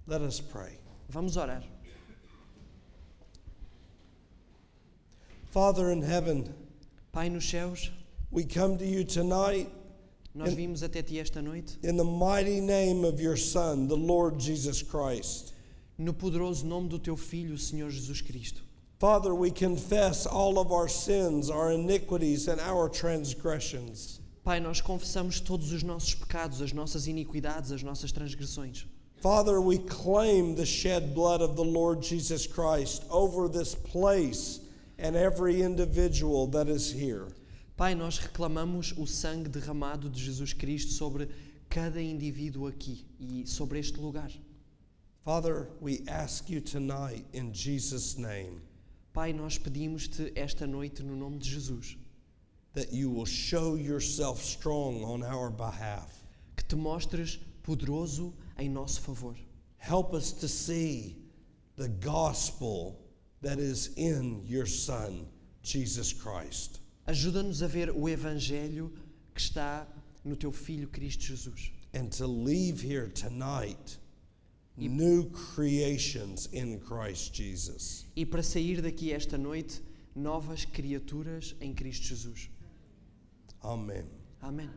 Let us pray. Vamos orar. Father in heaven, Pai nos céus, we come to you tonight nós vimos até ti esta noite, in the mighty name of your Son, the Lord Jesus Christ. no poderoso nome do teu Filho, o Senhor Jesus Cristo. Father, we confess all of our sins, our iniquities, and our transgressions. Pai, nós confessamos todos os nossos pecados, as nossas iniquidades, as nossas transgressões. Father, we claim the shed blood of the Lord Jesus Christ over this place and every individual that is here. Pai, nós reclamamos o sangue derramado de Jesus Cristo sobre cada indivíduo aqui e sobre este lugar. Father, we ask you tonight in Jesus' name Pai, nós pedimos-te esta noite no nome de Jesus that you will show yourself strong on our behalf. que te mostres poderoso em nosso favor. Help us to see the gospel that is in your Son, Jesus Christ. Ajuda-nos a ver o Evangelho que está no teu Filho Cristo Jesus. And to leave here tonight new creations in Christ Jesus. E para sair daqui esta noite, novas criaturas em Cristo Jesus. Amen. Amém.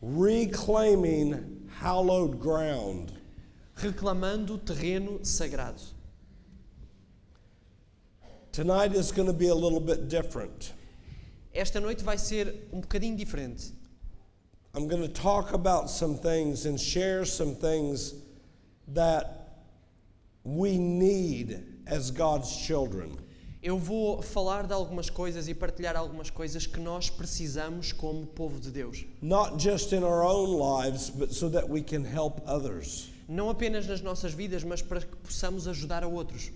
Reclaiming hallowed ground. Reclamando terreno sagrado. Tonight is going to be a little bit different. Esta noite vai ser bocadinho diferente. I'm going to talk about some things and share some things that we need as God's children. Eu vou falar de algumas coisas e partilhar algumas coisas que nós precisamos como povo de Deus. Not just in our own lives, but so that we can help others. Não apenas nas nossas vidas, mas para que possamos ajudar a outros.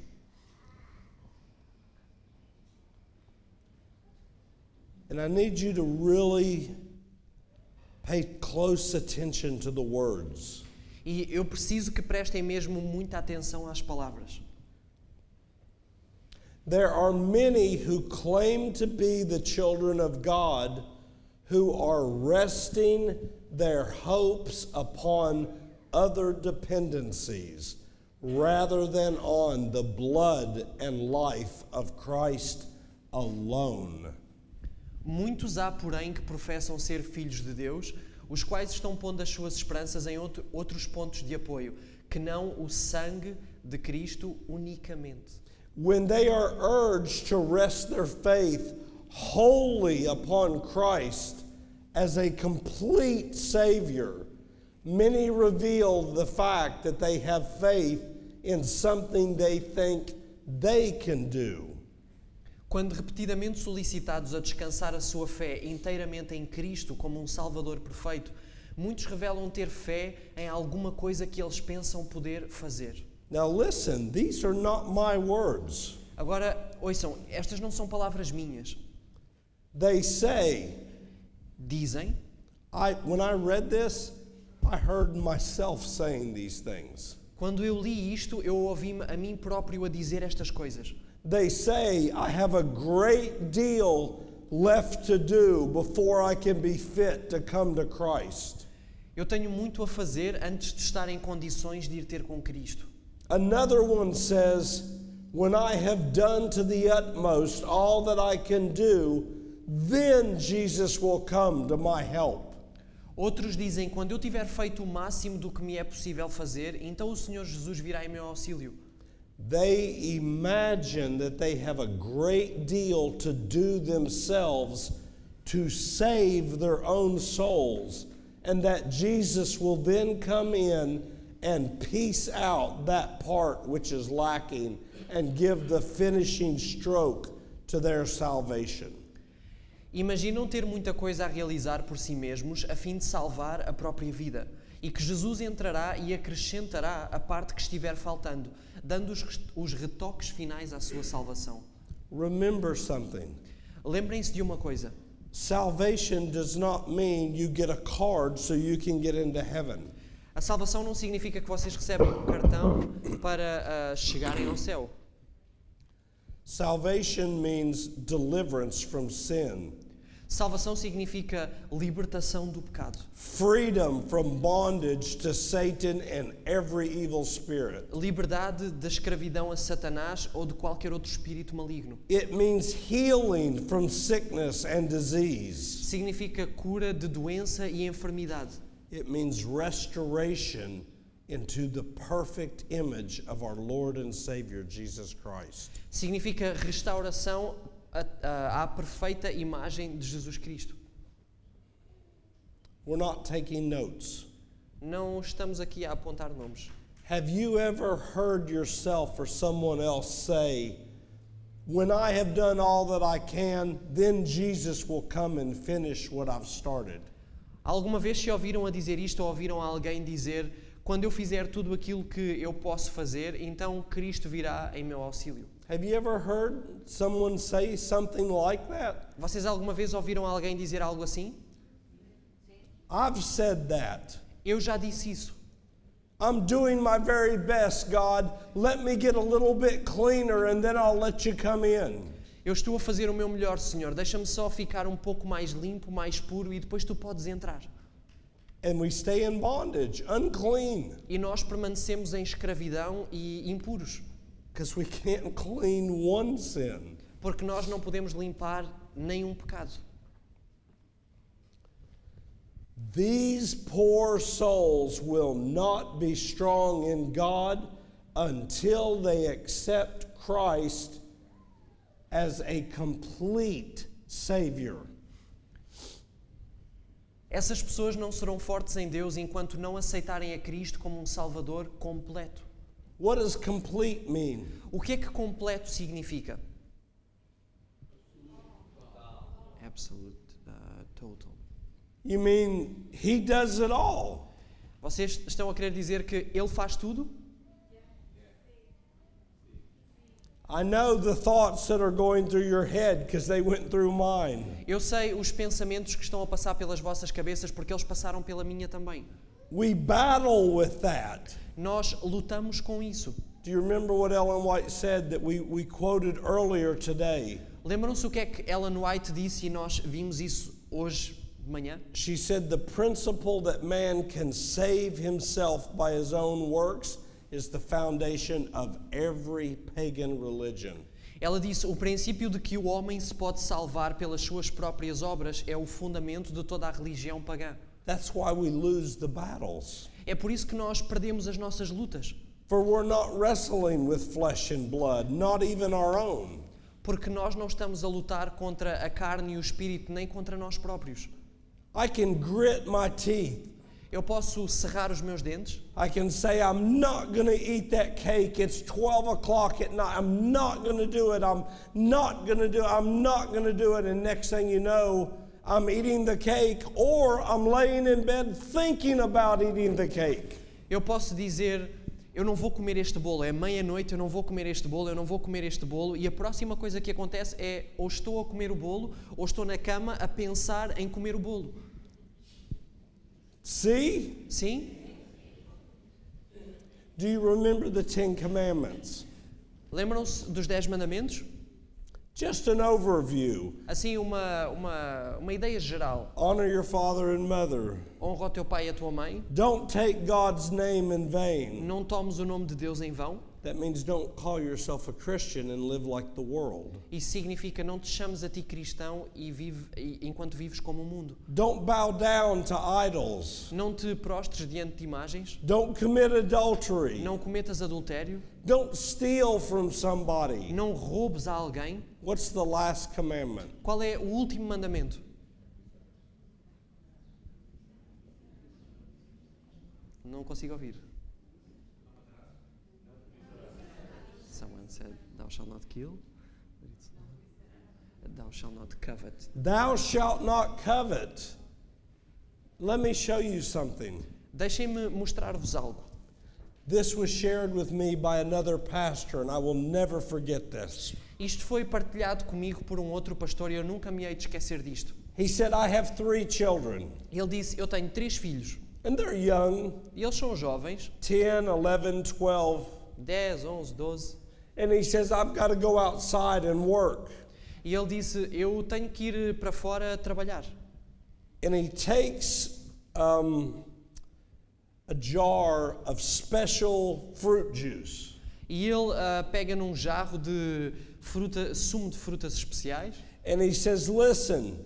And I need you to really pay close attention to the words. E eu preciso que prestem mesmo muita atenção às palavras. There are many who claim to be the children of God who are resting their hopes upon other dependencies rather than on the blood and life of Christ alone. Muitos há, porém, que professam ser filhos de Deus, os quais estão pondo as suas esperanças em outros pontos de apoio, que não o sangue de Cristo unicamente. When they are urged to rest their faith wholly upon Christ as a complete Savior, many reveal the fact that they have faith in something they think they can do. Quando repetidamente solicitados a descansar a sua fé inteiramente em Cristo como um Salvador perfeito, muitos revelam ter fé em alguma coisa que eles pensam poder fazer. Now listen, these are not my words. Agora, ouçam, estas não são palavras minhas. They say, Dizem, when I read this, I heard myself saying these things. quando eu li isto, eu ouvi-me a mim próprio a dizer estas coisas. They say, I have a great deal left to do before I can be fit to come to Christ. Eu tenho muito a fazer antes de estar em condições de ir ter com Cristo. Another one says, when I have done to the utmost all that I can do, then Jesus will come to my help. Outros dizem, quando eu tiver feito o máximo do que me é possível fazer, então o Senhor Jesus virá em meu auxílio. They imagine that they have a great deal to do themselves to save their own souls, and that Jesus will then come in and piece out that part which is lacking and give the finishing stroke to their salvation. Imaginam ter muita coisa a realizar por si mesmos a fim de salvar a própria vida, e que Jesus entrará e acrescentará a parte que estiver faltando, dando os retoques finais à sua salvação. Remember something. Lembrem-se de uma coisa. Salvation does not mean you get a card so you can get into heaven. A salvação não significa que vocês recebem um cartão para chegarem ao céu. Salvation means deliverance from sin. Salvação significa libertação do pecado. freedom from bondage to Satan and every evil spirit. Liberdade da escravidão a Satanás ou de qualquer outro espírito maligno. It means healing from sickness and disease. Significa cura de doença e enfermidade. It means restoration into the perfect image of our Lord and Savior, Jesus Christ. Significa restauração à perfeita imagem de Jesus Cristo. We're not taking notes. Não estamos aqui a apontar nomes. Have you ever heard yourself or someone else say, when I have done all that I can, then Jesus will come and finish what I've started? Alguma vez se ouviram a dizer isto ou ouviram alguém dizer, quando eu fizer tudo aquilo que eu posso fazer, então Cristo virá em meu auxílio? Have you ever heard someone say something like that? Vocês alguma vez ouviram alguém dizer algo assim? I've said that. Eu já disse isso. I'm doing my very best, God. Let me get a little bit cleaner and then I'll let you come in. Eu estou a fazer o meu melhor, Senhor. Deixa-me só ficar um pouco mais limpo, mais puro e depois tu podes entrar. And we stay in bondage, unclean, E nós permanecemos em escravidão e impuros, because we can't clean one sin. porque nós não podemos limpar nenhum pecado. These poor souls will not be strong in God until they accept Christ as a complete Savior. Essas pessoas não serão fortes em Deus enquanto não aceitarem a Cristo como um Salvador completo. What does complete mean? O que é que completo significa? Absolute, total. You mean He does it all? Vocês estão a querer dizer que Ele faz tudo? I know the thoughts that are going through your head because they went through mine. Eu sei os pensamentos que estão a passar pelas vossas cabeças porque eles passaram pela minha também. We battle with that. Nós lutamos com isso. Do you remember what Ellen White said that we quoted earlier today? Lembram-se o que é que Ellen White disse e nós vimos isso hoje de manhã? She said the principle that man can save himself by his own works is the foundation of every pagan religion. Ela disse, o princípio de que o homem se pode salvar pelas suas próprias obras é o fundamento de toda a religião pagã. That's why we lose the battles. É por isso que nós perdemos as nossas lutas. For we're not wrestling with flesh and blood, not even our own. Porque nós não estamos a lutar contra a carne e o espírito, nem contra nós próprios. I can grit my teeth. Eu posso cerrar os meus dentes. I can say, I'm not going to eat that cake. It's 12 o'clock at night. I'm not going to do it. I'm not going to do it. I'm not going to do it. And next thing you know, I'm eating the cake or I'm laying in bed thinking about eating the cake. Eu posso dizer, eu não vou comer este bolo. É meia-noite, eu não vou comer este bolo, eu não vou comer este bolo. E a próxima coisa que acontece é, ou estou a comer o bolo, ou estou na cama a pensar em comer o bolo. See? Sim? Do you remember the 10 Commandments? Lembram-se dos 10 mandamentos? Just an overview. Assim, uma ideia geral. Honor your father and mother. Honra o teu pai e a tua mãe. Don't take God's name in vain. Não tomes o nome de Deus em vão. That means don't call yourself a Christian and live like the world. Isso significa não te chames a ti cristão enquanto vives como o mundo. Don't bow down to idols. Não te prostres diante de imagens. Don't commit adultery. Não cometas adultério. Don't steal from somebody. Não roubes a alguém. What's the last commandment? Qual é o último mandamento? Não consigo ouvir. Someone said, thou shalt not kill. Thou shalt not covet. Thou shalt not covet. Let me show you something. Deixem-me mostrar-vos algo. This was shared with me by another pastor, and I will never forget this. Isto foi partilhado comigo por um outro pastor e eu nunca me hei de esquecer disto. He said, I have 3 children, Ele disse, eu tenho 3 filhos. and they're young, E eles são jovens, 10, 11, 12. 10, 11, 12. And he says, I've got to go outside and work. E ele disse, eu tenho que ir para fora trabalhar. And he takes a jar of special fruit juice. E ele pega num jarro de sumo de frutas especiais. And he says, listen,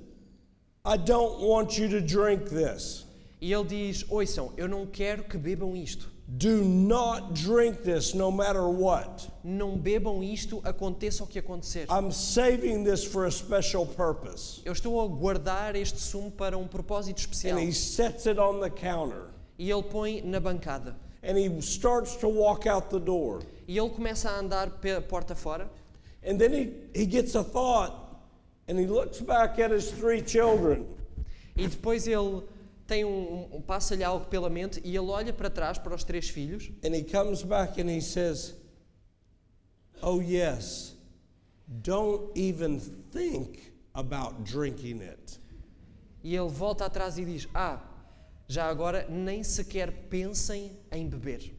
I don't want you to drink this. E ele diz, ouçam, eu não quero que bebam isto. Do not drink this no matter what. Não bebam isto, aconteça o que acontecer. I'm saving this for a special purpose. Eu estou a guardar este sumo para um propósito especial. And he sets it on the counter. E ele põe na bancada. And he starts to walk out the door. E ele começa a andar pela porta fora. And then he gets a thought and he looks back at his 3 children. E depois ele tem passa-lhe algo pela mente e ele olha para trás para os 3 filhos. And he comes back and he says, oh yes, don't even think about drinking it. E ele volta atrás e diz, já agora nem sequer pensem em beber.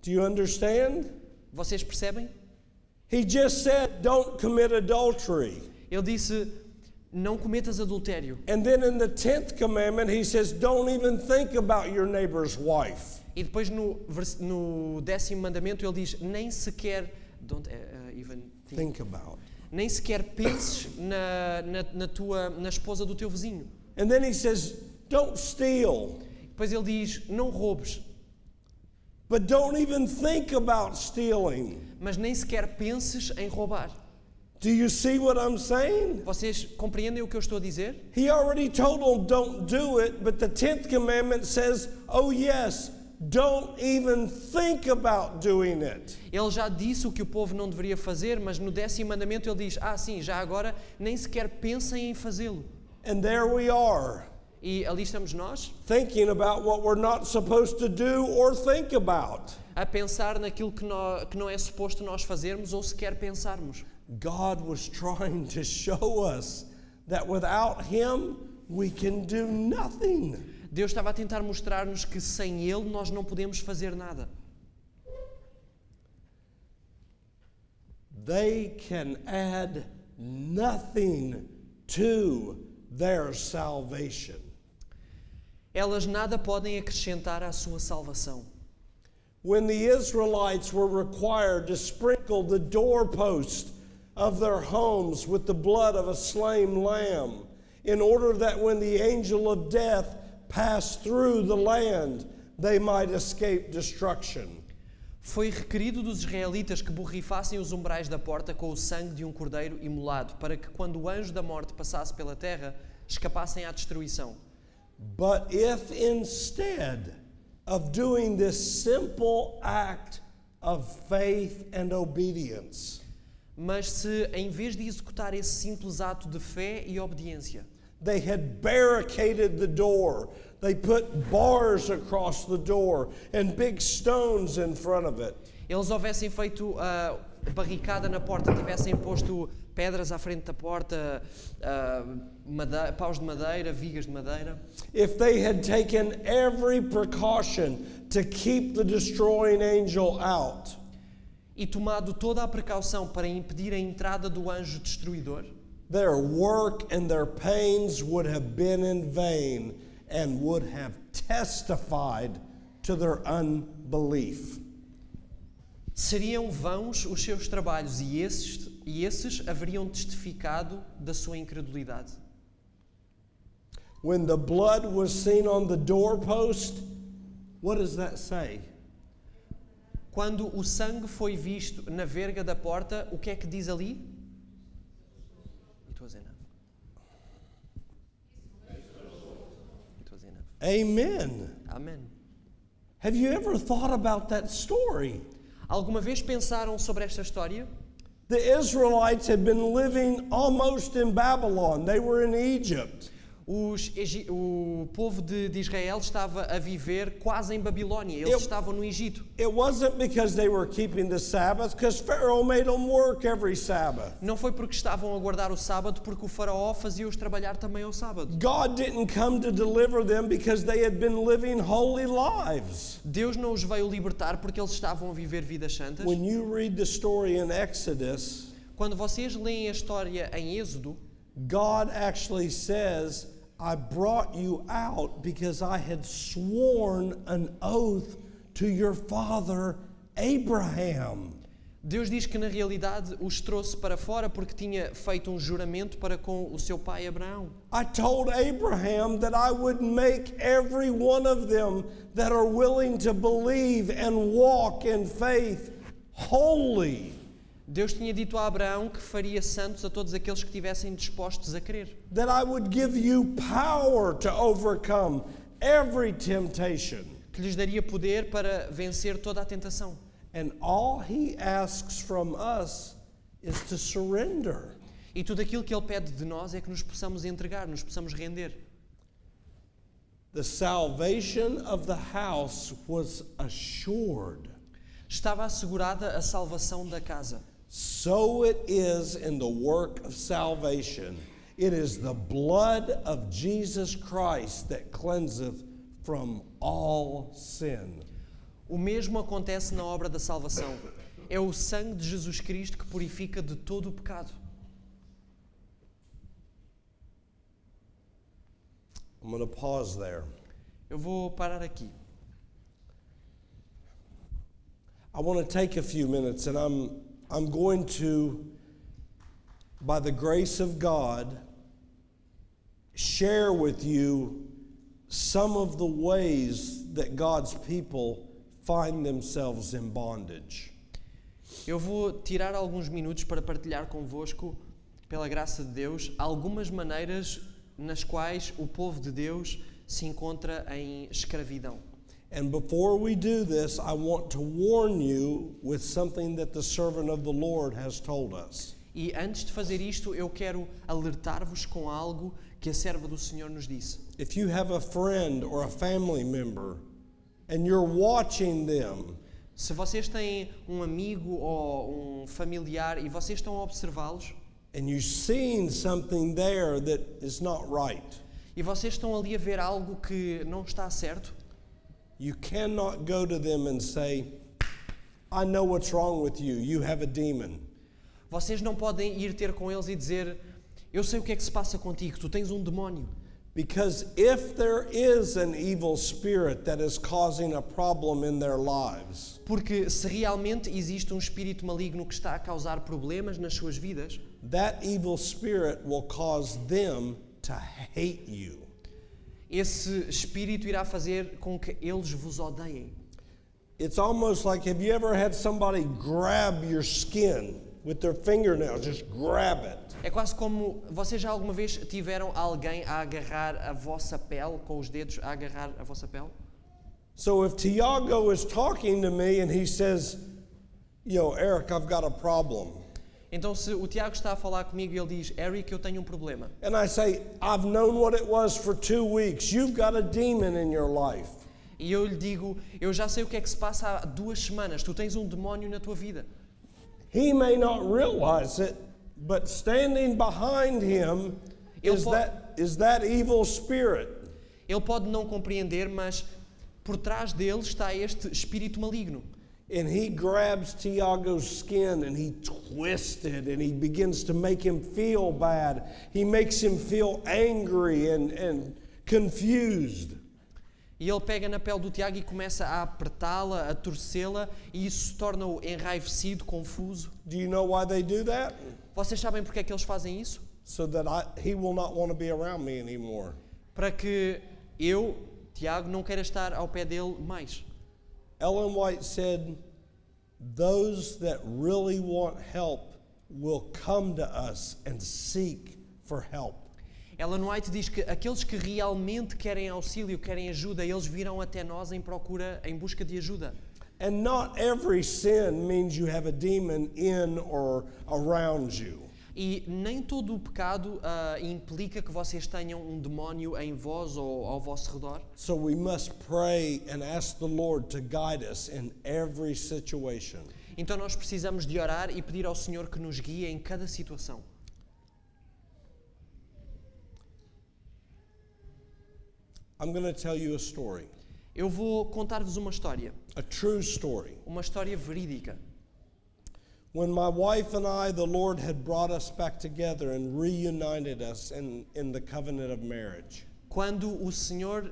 Do you understand? Vocês percebem? He just said, don't commit adultery. Ele disse, não cometas adultério. And then in the 10th commandment, he says, don't even think about your neighbor's wife. E depois no 10º mandamento ele diz, nem sequer, don't even Think about. nem sequer penses na esposa do teu vizinho. And then he says, don't steal. Depois ele diz, não roubes, But don't even think about stealing. mas nem sequer penses em roubar. Do you see what I'm saying? Vocês compreendem o que eu estou a dizer? He already told them don't do it, but the 10th commandment says, oh yes, don't even think about doing it. Ele já disse o que o povo não deveria fazer, mas no 10º mandamento ele diz, sim, já agora nem sequer pensem em fazê-lo. And there we are, E ali estamos nós, thinking about what we're not supposed to do or think about. a pensar naquilo que não é suposto nós fazermos ou sequer pensarmos. God was trying to show us that without Him, we can do nothing. Deus estava a tentar mostrar-nos que sem Ele nós não podemos fazer nada. They can add nothing to their salvation. Elas nada podem acrescentar à sua salvação. When the Israelites were required to sprinkle the doorpost of their homes with the blood of a slain lamb, in order that when the angel of death passed through the land, they might escape destruction. Foi requerido dos israelitas que borrifassem os umbrais da porta com o sangue de um cordeiro imolado, para que quando o anjo da morte passasse pela terra, escapassem à destruição. But if instead of doing this simple act of faith and obedience, Mas se, em vez de executar esse simples ato de fé e obediência, they had barricaded the door, they put bars across the door and big stones in front of it, eles houvessem feito barricada na porta, tivessem posto pedras à frente da porta, paus de madeira, vigas de madeira, if they had taken every precaution to keep the destroying angel out, e tomado toda a precaução para impedir a entrada do anjo destruidor, their work and their pains would have been in vain and would have testified to their unbelief. seriam vãos os seus trabalhos e esses haveriam testificado da sua incredulidade. When the blood was seen on the doorpost, what does that say? Quando o sangue foi visto na verga da porta, o que é que diz ali? It was enough. It was enough. Amen. Amen. Have you ever thought about that story? Alguma vez pensaram sobre esta história? The Israelites had been living almost in Babylon. They were in Egypt. O povo de Israel estava a viver quase em Babilónia. Eles estavam no Egito. It wasn't because they were keeping the Sabbath, because Pharaoh made them work every Sabbath. Não foi porque estavam a guardar o sábado, porque o faraó fazia-os trabalhar também ao sábado. God didn't come to deliver them because they had been living holy lives. Deus não os veio libertar porque eles estavam a viver vidas santas. When you read the story in Exodus, Quando vocês leem a história em Êxodo, God actually says, I brought you out because I had sworn an oath to your father Abraham. Deus diz que na realidade os trouxe para fora porque tinha feito um juramento para com o seu pai Abraão. I told Abraham that I would make every one of them that are willing to believe and walk in faith holy. Deus tinha dito a Abraão que faria santos a todos aqueles que estivessem dispostos a crer. That I would give you power to overcome every temptation. Que lhes daria poder para vencer toda a tentação. And all he asks from us is to surrender. E tudo aquilo que Ele pede de nós é que nos possamos entregar, nos possamos render. The salvation of the house was assured. Estava assegurada a salvação da casa. So it is in the work of salvation. It is the blood of Jesus Christ that cleanseth from all sin. O mesmo acontece na obra da salvação. É o sangue de Jesus Cristo que purifica de todo o pecado. I'm going to pause there. Eu vou parar aqui. I want to take a few minutes and I'm going to, by the grace of God, share with you some of the ways that God's people find themselves in bondage. Eu vou tirar alguns minutos para partilhar convosco, pela graça de Deus, algumas maneiras nas quais o povo de Deus se encontra em escravidão. And before we do this, I want to warn you with something that the servant of the Lord has told us. E antes de fazer isto, eu quero alertar-vos com algo que a serva do Senhor nos disse. If you have a friend or a family member and you're watching them, Se vocês têm um amigo ou um familiar e vocês estão a observá-los, and you've seen something there that is not right, e vocês estão ali a ver algo que não está certo, you cannot go to them and say, I know what's wrong with you. You have a demon. vocês não podem ir ter com eles e dizer: eu sei o que é que se passa contigo, tu tens um demónio. Because if there is an evil spirit that is causing a problem in their lives, Porque se realmente existe um espírito maligno que está a causar problemas nas suas vidas, that evil spirit will cause them to hate you. esse espírito irá fazer com que eles vos odeiem. It's almost like, have you ever had somebody grab your skin with their fingernails, just grab it? É quase como vocês já alguma vez tiveram alguém a agarrar a vossa pele, com os dedos a agarrar a vossa pele? So if Tiago is talking to me and he says, Eric, I've got a problem. Então se o Tiago está a falar comigo e ele diz: Eric, eu tenho um problema. And I say, I've known what it was for 2 weeks. You've got a demon in your life. E eu lhe digo: eu já sei o que é que se passa há 2 semanas, tu tens um demónio na tua vida. He may not realize it, but standing behind him is that evil spirit. Ele pode não compreender, mas por trás dele está este espírito maligno. And he grabs Tiago's skin and he twists it and he begins to make him feel bad. He makes him feel angry and confused. E ele pega na pele do Tiago e começa a apertá-la, a torcê-la, e isso se torna-o enraivecido, confuso. Do you know why they do that? Vocês sabem porque é que eles fazem isso? So that he will not want to be around me anymore. Para que eu, Tiago, não queira estar ao pé dele mais. Ellen White said, those that really want help will come to us and seek for help. Ellen White diz que aqueles que realmente querem auxílio, querem ajuda, eles virão até nós em procura, em busca de ajuda. And not every sin means you have a demon in or around you. E nem todo o pecado implica que vocês tenham um demónio em vós ou ao vosso redor. So we must pray and ask the Lord to guide us in every situation. Então nós precisamos de orar e pedir ao Senhor que nos guie em cada situação. I'm going to tell you a story, Eu vou contar-vos uma história a true story. verídica. When my wife and I, the Lord had brought us back together and reunited us in the covenant of marriage. Quando o Senhor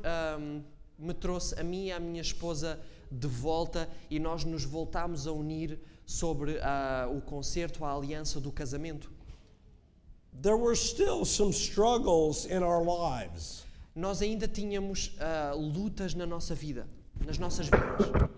me trouxe a mim e à minha esposa de volta e nós nos voltámos a unir sobre o concerto, a aliança do casamento. There were still some struggles in our lives. Nós ainda tínhamos lutas na nossa vida, nas nossas vidas.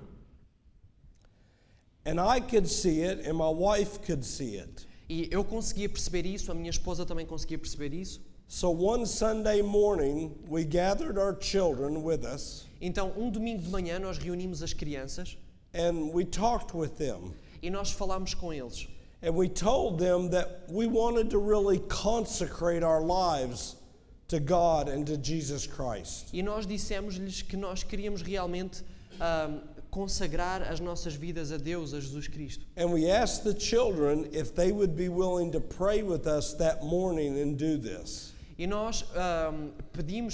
And I could see it, and my wife could see it. E eu conseguia perceber isso, a minha esposa também conseguia perceber isso. So one Sunday morning, we gathered our children with us, Então, um domingo de manhã, nós reunimos as crianças and we talked with them. e nós falámos com eles. And we told them that we wanted to really consecrate our lives to God and to Jesus Christ. E nós dissemos-lhes que nós queríamos realmente consagrar as nossas vidas a Deus, a Jesus Cristo. And we asked the children if they would be willing to pray with us that morning and do this. E nós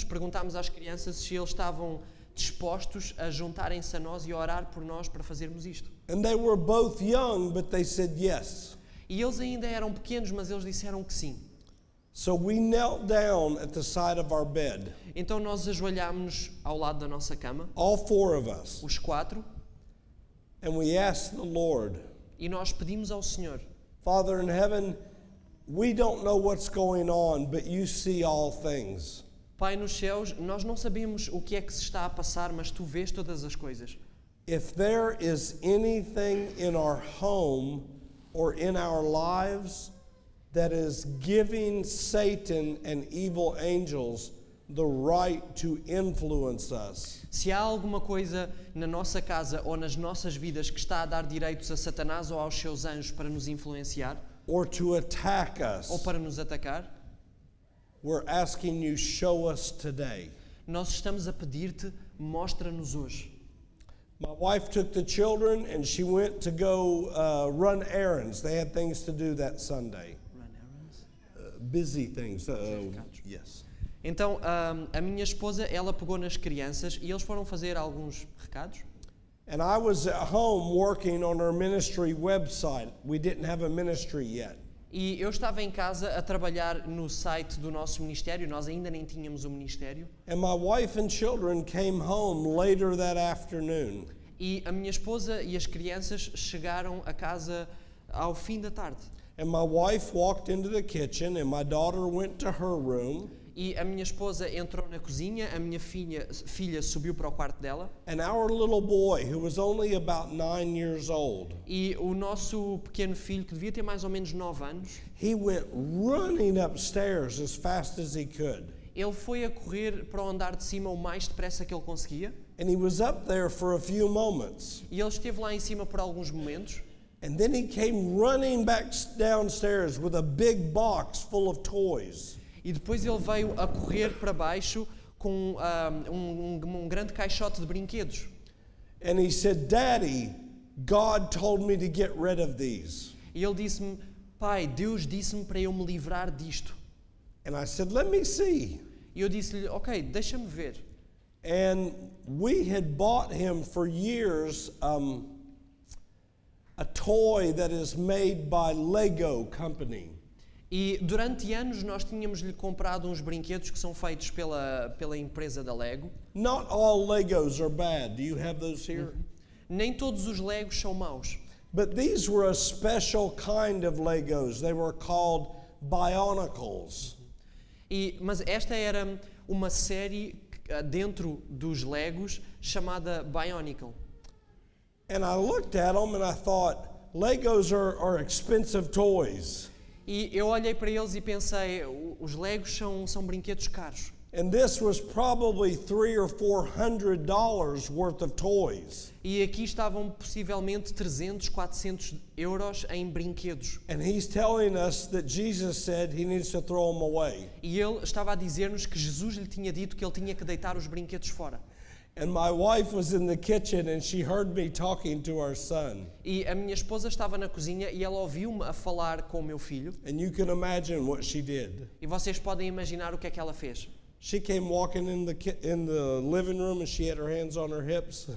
perguntámos às crianças se eles estavam dispostos a juntarem-se a nós e a orar por nós para fazermos isto. And they were both young, but they said yes. E eles ainda eram pequenos, mas eles disseram que sim. So we knelt down at the side of our bed, Então nós ajoelhámos-nos ao lado da nossa cama, all four of us, os quatro, and we asked the Lord, e nós pedimos ao Senhor: Father in heaven, we don't know what's going on, but you see all things. Pai nos céus, nós não sabemos o que é que se está a passar, mas Tu vês todas as coisas. If there is anything in our home or in our lives that is giving Satan and evil angels the right to influence us, Se há alguma coisa na nossa casa ou nas nossas vidas que está a dar direitos a Satanás ou aos seus anjos para nos influenciar or to attack ou us, para nos atacar, we're asking you, show us today. nós estamos a pedir-te, mostra-nos hoje. My wife took the children and she went to go run errands. They had things to do that Sunday. Busy things. Yes. Então, a minha esposa, ela pegou nas crianças e eles foram fazer alguns recados. And I was at home working on our ministry website. We didn't have a ministry yet. E eu estava em casa a trabalhar no site do nosso ministério, nós ainda nem tínhamos um ministério. And my wife and children came home later that afternoon. E a minha esposa e as crianças chegaram a casa ao fim da tarde. And my wife walked into the kitchen and my daughter went to her room. E a minha esposa entrou na cozinha, a minha filha subiu para o quarto dela. And our little boy, who was only about 9 years old, E o nosso pequeno filho, que devia ter mais ou menos 9 anos, he went running upstairs as fast as he could. ele foi a correr para o andar de cima o mais depressa que ele conseguia. And he was up there for a few moments. E ele esteve lá em cima por alguns momentos. And then he came running back downstairs with a big box full of toys. E depois ele veio a correr para baixo com um grande caixote de brinquedos. And he said, Daddy, God told me to get rid of these. E ele disse-me: Pai, Deus disse-me para eu me livrar disto. And I said, let me see. E eu disse-lhe: Ok, deixa-me ver. And we had bought him for years a toy that is made by Lego Company. E durante anos nós tínhamos-lhe comprado uns brinquedos que são feitos pela empresa da Lego. Not all Legos are bad. Do you have those here? Nem todos os Legos são maus. But these were a special kind of Legos. They were called Bionicles. Mas esta era uma série dentro dos Legos chamada Bionicle. And I looked at them and I thought, Legos are expensive toys. E eu olhei para eles e pensei: os Legos são brinquedos caros. And this was probably $300 or $400 worth of toys. E aqui estavam possivelmente 300, 400 euros em brinquedos. And he's telling us that Jesus said he needs to throw them away. E ele estava a dizer-nos que Jesus lhe tinha dito que ele tinha que deitar os brinquedos fora. And my wife was in the kitchen and she heard me talking to our son. E a minha esposa estava na cozinha e ela ouviu-me a falar com o meu filho. And you can imagine what she did. E vocês podem imaginar o que é que ela fez. She came walking in the living room and she had her hands on her hips.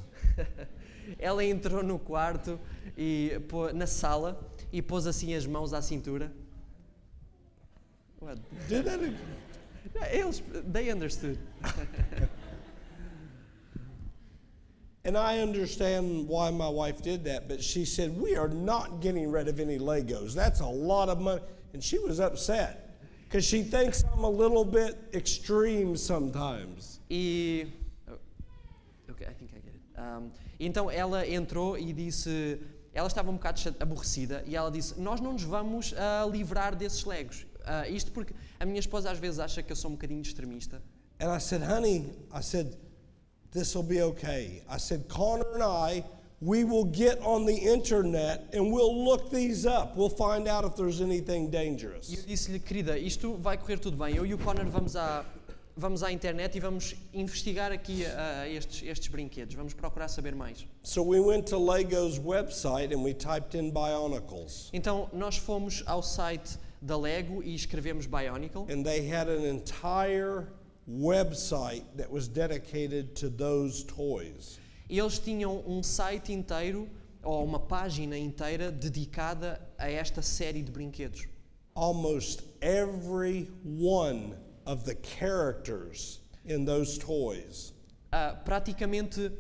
Ela entrou no quarto na sala e pôs assim as mãos à cintura. What? Do that again. They understood. And I understand why my wife did that, but she said, we are not getting rid of any Legos. That's a lot of money. And she was upset because she thinks I'm a little bit extreme sometimes. E okay, I think I get it. Então ela entrou e disse, ela estava um bocado aborrecida e ela disse, nós não nos vamos livrar desses Legos. Isto porque a minha esposa às vezes acha que eu sou um bocadinho extremista. And I said, honey, this will be okay. I said, Connor and I, we will get on the internet and we'll look these up. We'll find out if there's anything E eu dangerous. disse-lhe, querida, isto vai correr tudo bem. Eu e o Connor vamos à internet e vamos investigar aqui estes brinquedos. Vamos procurar saber mais. So we went to Lego's website and we typed in Bionicles. Então nós fomos ao site da Lego e escrevemos Bionicle. And they had an entire website that was dedicated to those toys. E eles tinham um site inteiro, ou uma página inteira, dedicada a esta série de brinquedos. Almost every one of the characters in those toys Praticamente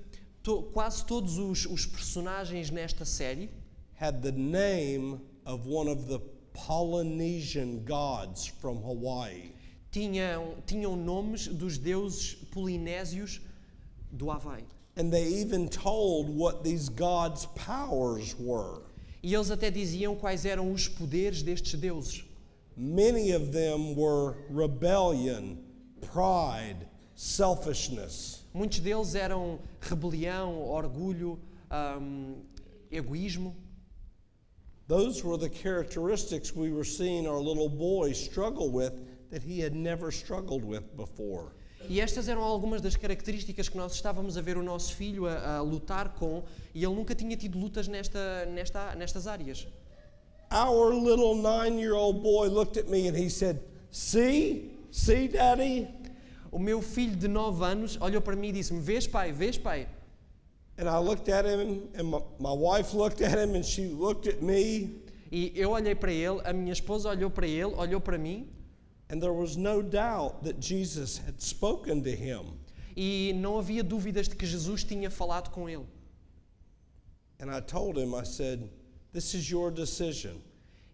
quase todos os personagens nesta série had the name of one of the Polynesian gods from Hawaii. tinham nomes dos deuses polinésios do Havaí. And they even told what these gods' powers were. E eles até diziam quais eram os poderes destes deuses. Many of them were rebellion, pride, selfishness. Muitos deles eram rebelião, orgulho, egoísmo. Those were the characteristics we were seeing our little boy struggle with that he had never struggled with before. E estas eram algumas das características que nós estávamos a ver o nosso filho a lutar com, e ele nunca tinha tido lutas nestas áreas. Our little 9-year-old boy looked at me and he said, See, Daddy? O meu filho de 9 anos olhou para mim e disse-me, vês pai, vês pai? And I looked at him and my wife looked at him and she looked at me. E eu olhei para ele, a minha esposa olhou para ele, olhou para mim. And there was no doubt that Jesus had spoken to him. E não havia dúvidas de que Jesus tinha falado com ele. And I told him, I said, this is your decision.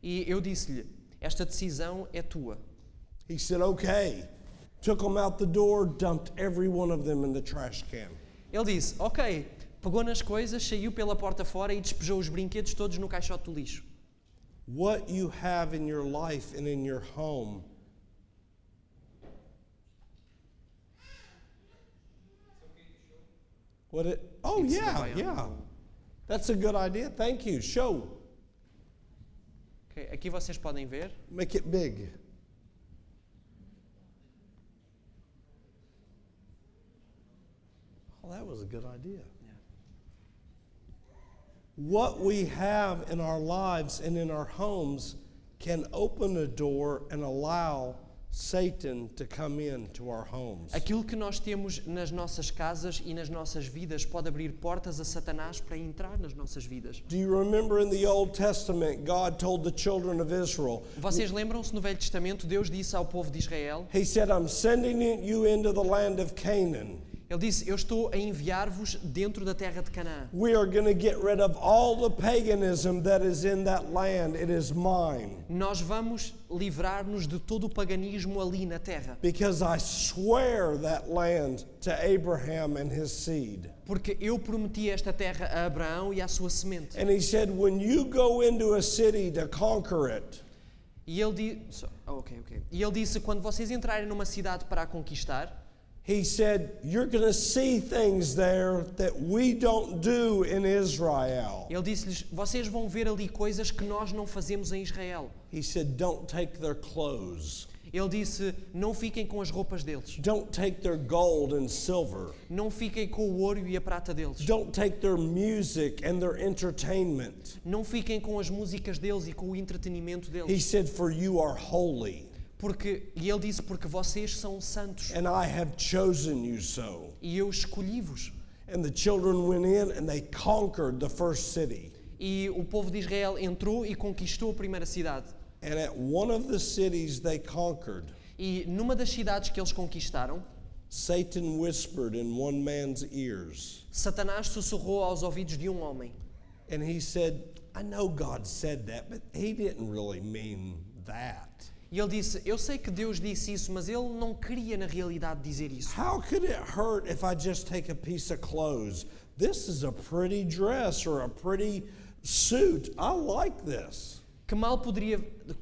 E eu disse-lhe, esta decisão é tua. He said, okay. Took them out the door, dumped every one of them in the trash can. Ele disse, ok, pegou nas coisas, saiu pela porta fora e despejou os brinquedos todos no caixote do lixo. What you have in your life and in your home Oh, It's yeah, the yeah. That's a good idea. Thank you. Show. Okay, aqui vocês podem ver. Make it big. Oh, that was a good idea. Yeah. What we have in our lives and in our homes can open a door and allow Satan to come into our homes. Aquilo que nós temos nas nossas casas e nas nossas vidas pode abrir portas a Satanás para entrar nas nossas vidas. Do you remember in the Old Testament, God told the children of Israel, Vocês lembram-se no Velho Testamento, Deus disse ao povo de Israel, He said, I'm sending you into the land of Canaan. Ele disse, eu estou a enviar-vos dentro da terra de Canaã. We are going to get rid of all the paganism that is in that land. It is mine. Nós vamos livrar-nos de todo o paganismo ali na terra. Because I swear that land to Abraham and his seed. Porque eu prometi esta terra a Abraão e à sua semente. And he said, when you go into a city to conquer it, E ele disse, quando vocês entrarem numa cidade para a conquistar, he said, you're going to see things there that we don't do in Israel. ele disse-lhes, vocês vão ver ali coisas que nós não fazemos em Israel. He said, don't take their clothes. Ele disse, não fiquem com as roupas deles. Don't take their gold and silver. Não fiquem com o ouro e a prata deles. Don't take their music and their entertainment. Não fiquem com as músicas deles e com o entretenimento He deles. said, for you are holy. E ele disse, porque vocês são santos. And I have chosen you so. E eu escolhi-vos. And the children went in and they conquered the first city. e o povo de Israel entrou e conquistou a primeira cidade. And at one of the cities they conquered, E numa das cidades que eles conquistaram, Satan whispered in one man's ears. Satanás sussurrou aos ouvidos de um homem. And he said, I know God said that, but he didn't really mean that. E ele disse, eu sei que Deus disse isso, mas ele não queria na realidade dizer isso. How could it hurt if I just take a piece of clothes? This is a pretty dress or a pretty suit. I like this.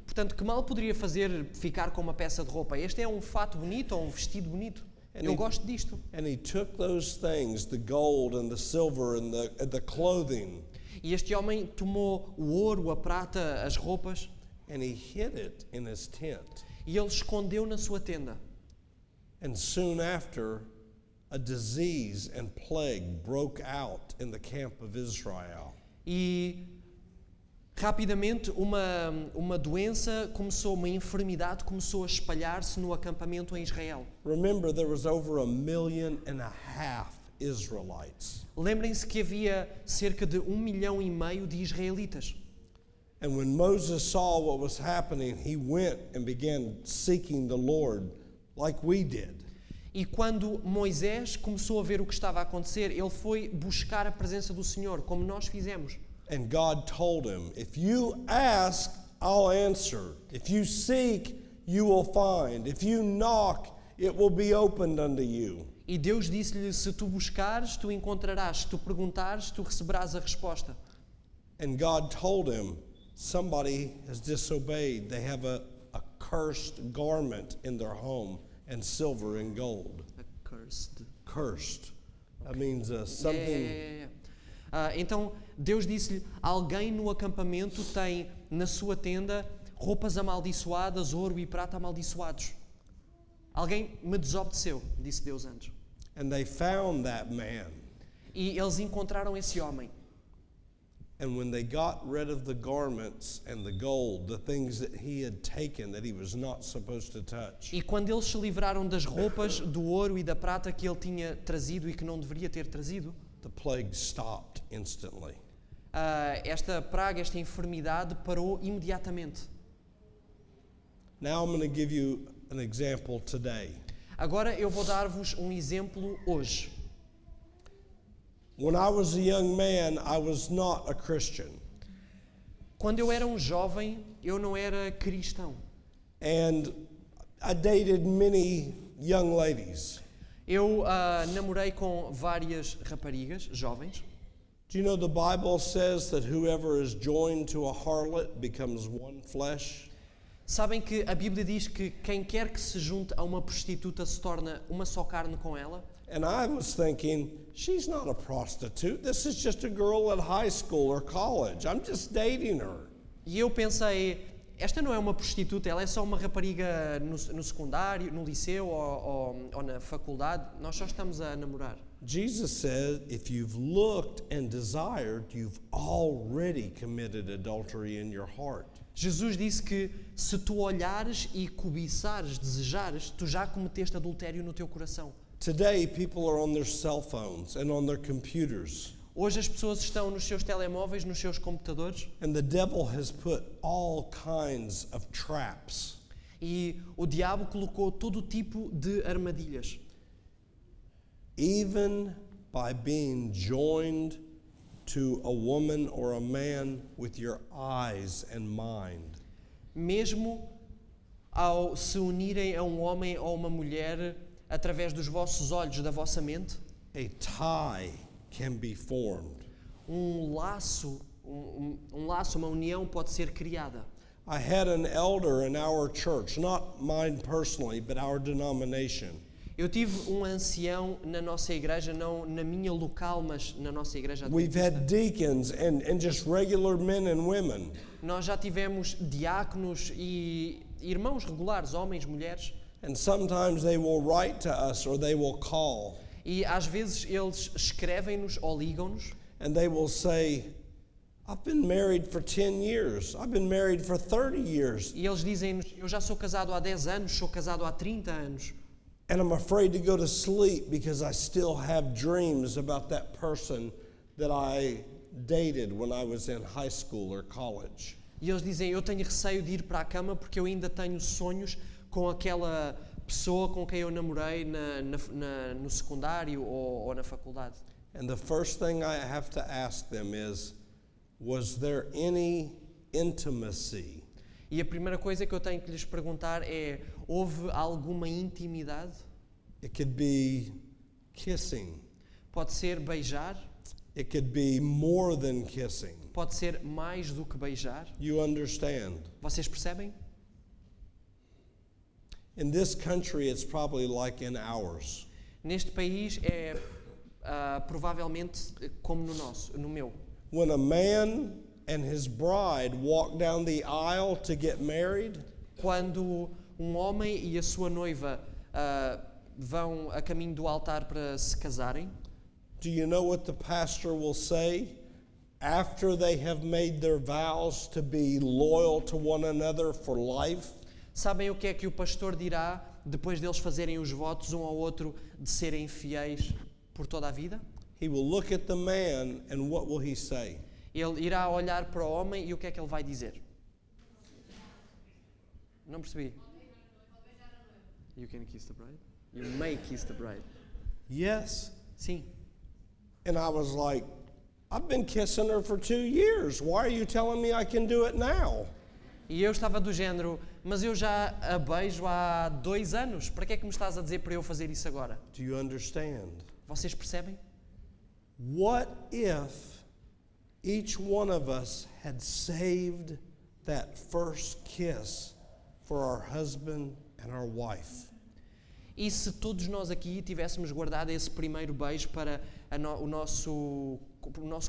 Portanto, que mal poderia fazer ficar com uma peça de roupa? Este é um fato bonito ou um vestido bonito. Eu gosto disto. And he took those things, the gold and the silver and the clothing, E este homem tomou o ouro, a prata, as roupas, and he hid it in his tent. e ele escondeu na sua tenda. And soon after, a disease and plague broke out in the camp of Israel. E rapidamente uma doença começou, uma enfermidade começou a espalhar-se no acampamento em Israel. Remember, there was over 1.5 million Israelites. Lembrem-se que havia cerca de 1,5 milhão de israelitas. And when Moses saw what was happening, he went and began seeking the Lord like we did. E quando Moisés começou a ver o que estava a acontecer, ele foi buscar a presença do Senhor, como nós fizemos. And God told him, if you ask, I'll answer. If you seek, you will find. If you knock, it will be opened unto you. E Deus disse-lhe, se tu buscares, tu encontrarás. Se tu perguntares, tu receberás a resposta. And God told him, somebody has disobeyed. They have a cursed garment in their home and silver and gold. Accursed. Cursed. That means something... Então Deus disse-lhe, alguém no acampamento tem na sua tenda roupas amaldiçoadas, ouro e prata amaldiçoados. Alguém me desobedeceu, disse Deus antes. And they found that man. E eles encontraram esse homem. And when they got rid of the garments and the gold, the things that he had taken that he was not supposed to touch, E quando eles se livraram das roupas, do ouro e da prata que ele tinha trazido e que não deveria ter trazido, the plague stopped instantly. esta praga, esta enfermidade parou imediatamente. Now I'm going to give you an example today. Agora eu vou dar-vos um exemplo hoje. When I was a young man, I was not a Christian. Quando eu era um jovem, eu não era cristão. And I dated many young ladies. Eu namorei com várias raparigas, jovens. Do you know the Bible says that whoever is joined to a harlot becomes one flesh? Sabem que a Bíblia diz que quem quer que se junte a uma prostituta se torna uma só carne com ela? And I was thinking, she's not a prostitute. This is just a girl at high school or college. I'm just dating her. E eu pensei, esta não é uma prostituta, ela é só uma rapariga no secundário, no liceu ou na faculdade. Nós só estamos a namorar. Jesus said, if you've looked and desired, you've already committed adultery in your heart. Jesus disse que se tu olhares e cobiçares, desejares, tu já cometeste adultério no teu coração. Today, people are on their cell phones and on their computers. Hoje as pessoas estão nos seus telemóveis, nos seus computadores, And the devil has put all kinds of traps. e o diabo colocou todo tipo de armadilhas. Even by being joined to a woman or a man with your eyes and mind. Mesmo ao se unirem a um homem ou uma mulher através dos vossos olhos, da vossa mente, A tie can be formed. um laço, uma união pode ser criada. I had an elder in our church, not mine personally, but our denomination. Eu tive um ancião na nossa igreja, não na minha local, mas na nossa igreja We've adventista. had deacons and just regular men and women. Nós já tivemos diáconos e irmãos regulares, homens, mulheres, And sometimes they will write to us or they will call e às vezes eles escrevem-nos ou ligam-nos and they will say, I've been married for 10 years. I've been married for 30 years. e eles dizem-nos, eu já sou casado há 10 anos, sou casado há 30 anos. And I'm afraid to go to sleep because I still have dreams about that person that I dated when I was in high school or college. E eles dizem, eu tenho receio de ir para a cama porque eu ainda tenho sonhos com aquela pessoa com quem eu namorei no secundário ou na faculdade. And the first thing I have to ask them is, was there any intimacy? E a primeira coisa que eu tenho que lhes perguntar é, houve alguma intimidade? It could be kissing. Pode ser beijar, It could be more than kissing. pode ser mais do que beijar. You understand? Vocês percebem? In this country, it's probably like in ours. Neste país é provavelmente como no meu. When a man and his bride walk down the aisle to get married, Quando um homem e a sua noiva vão a caminho do altar para se casarem, do you know what the pastor will say after they have made their vows to be loyal to one another for life? sabem o que é que o pastor dirá depois deles fazerem os votos um ao outro de serem fiéis por toda a vida? He will look at the man and what will he say? Ele irá olhar para o homem e o que é que ele vai dizer? Não percebi. You can kiss the bride? You may kiss the bride. Yes. Sim. And I was like, I've been kissing her for 2 years. Why are you telling me I can do it now? E eu estava do género, mas eu já a beijo há 2 anos. Para que é que me estás a dizer para eu fazer isso agora? Do you understand? Vocês percebem? What if each one of us had saved that first kiss for our husband and our wife? E se todos nós aqui tivéssemos guardado esse primeiro beijo para o nosso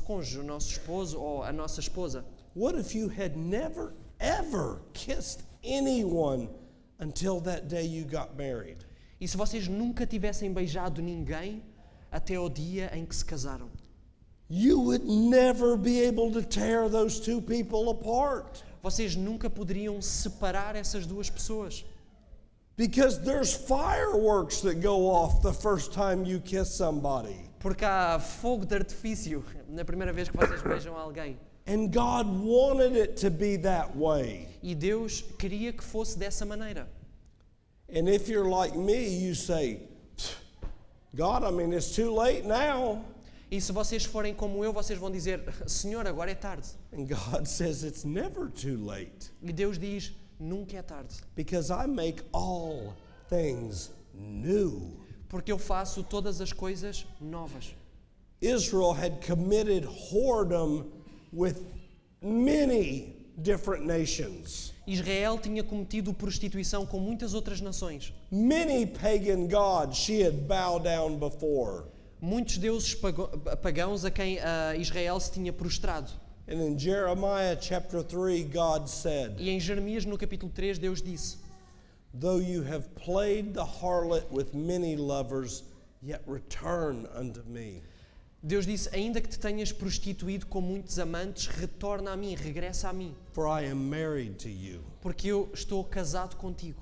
cônjuge, o nosso esposo ou a nossa esposa? What if you had never, ever kissed anyone until that day you got married? E se vocês nunca tivessem beijado ninguém até o dia em que se casaram? You would never be able to tear those two people apart. Vocês nunca poderiam separar essas duas pessoas. Because there's fireworks that go off the first time you kiss somebody. Porque há fogo de artifício na primeira vez que vocês beijam alguém. And God wanted it to be that way. E Deus queria que fosse dessa maneira. And if you're like me, you say, God, I mean, it's too late now. E se vocês forem como eu, vocês vão dizer, Senhor, agora é tarde. And God says it's never too late. E Deus diz, nunca é tarde. Because I make all things new. Porque eu faço todas as coisas novas. Israel had committed whoredom with many different nations. Israel tinha cometido prostituição com muitas outras nações. Many pagan gods she had bowed down before. Muitos deuses pagãos a quem Israel se tinha prostrado. And in Jeremiah chapter 3, God said, E em Jeremias, no capítulo 3, Deus disse, though you have played the harlot with many lovers, yet return unto me. Deus disse, ainda que te tenhas prostituído com muitos amantes, retorna a mim, regressa a mim, For I am married to you. porque eu estou casado contigo.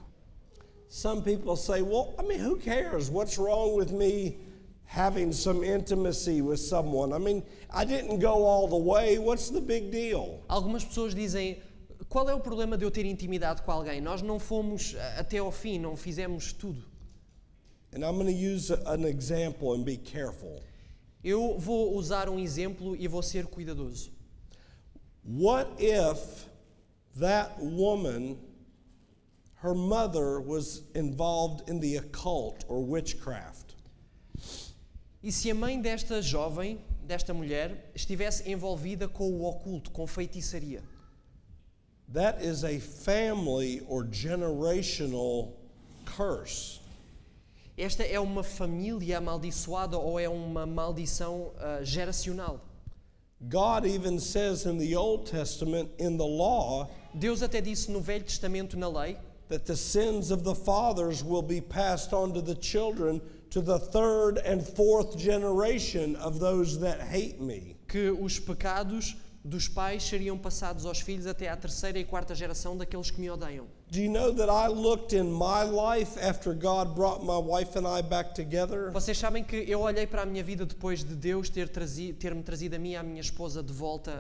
Some people say, well, I mean, who cares? What's wrong with me having some intimacy with someone? I mean, I didn't go all the way. What's the big deal? Algumas pessoas dizem, qual é o problema de eu ter intimidade com alguém? Nós não fomos até ao fim, não fizemos tudo. And I'm going to use an example and be careful. Eu vou usar um exemplo e vou ser cuidadoso. What if that woman, her mother was involved in the occult or witchcraft? E se a mãe desta jovem, desta mulher, estivesse envolvida com o oculto, com feitiçaria? That is a family or generational curse. Esta é uma família amaldiçoada ou é uma maldição geracional. God even says in the Old Testament, in the law, Deus até disse no Velho Testamento, na lei, that the sins of the fathers will be passed on to the children to the third and fourth generation of those that hate me. que os pecados dos pais seriam passados aos filhos até à terceira e quarta geração daqueles que me odeiam. Do you know that I looked in my life after God brought my wife and I back together? Vocês sabem que eu olhei para a minha vida depois de Deus ter-me trazido a mim e à minha esposa de volta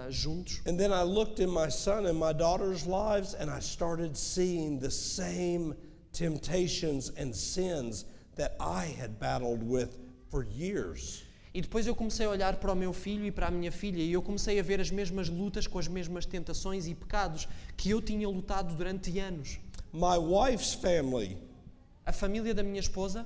juntos. And then I looked in my son and my daughter's lives and I started seeing the same temptations and sins that I had battled with for years. E depois eu comecei a olhar para o meu filho e para a minha filha e eu comecei a ver as mesmas lutas com as mesmas tentações e pecados que eu tinha lutado durante anos. My wife's family, A família da minha esposa,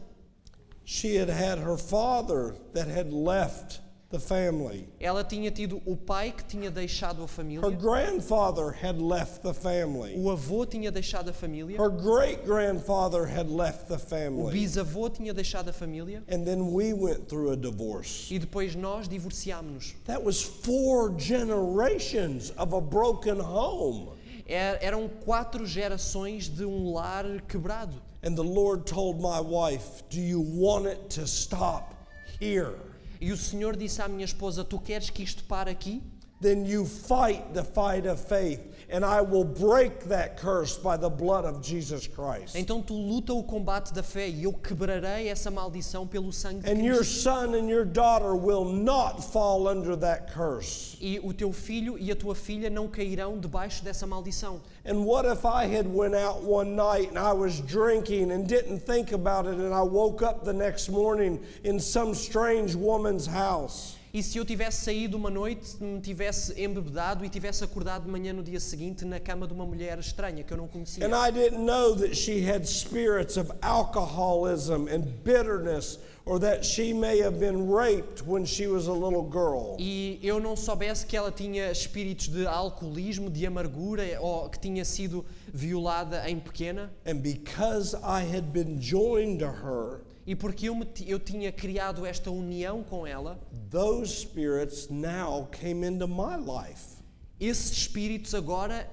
she had her father that had left the family. ela tinha tido o pai que tinha deixado a Her família, grandfather had left the family. o avô tinha deixado a família, Her great-grandfather had left the o family. bisavô tinha deixado a família And then we went through a divorce. e depois nós divorciámos-nos. That was 4 generations of a broken home. Eram 4 gerações de um lar quebrado. And the Lord told my wife, "Do you want it to stop here? E o Senhor disse à minha esposa, tu queres que isto pare aqui? Then you fight the fight of faith, and I will break that curse by the blood of Jesus Christ. Então tu luta o combate da fé e eu quebrarei essa maldição pelo sangue de And your Cristo. son and your daughter will not fall under that curse." E o teu filho e a tua filha não cairão debaixo dessa maldição. And what if I had went out one night and I was drinking and didn't think about it, and I woke up the next morning in some strange woman's house? E se eu tivesse saído uma noite, me tivesse embebedado e tivesse acordado de manhã no dia seguinte na cama de uma mulher estranha que eu não conhecia? And I didn't know that she had spirits of alcoholism and bitterness, or that she may have been raped when she was a little girl. E eu não soubesse que ela tinha espíritos de alcoolismo, de amargura, ou que tinha sido violada em pequena. And because I had been joined to her, E porque eu tinha criado esta união com ela, those spirits now came into my life. esses espíritos agora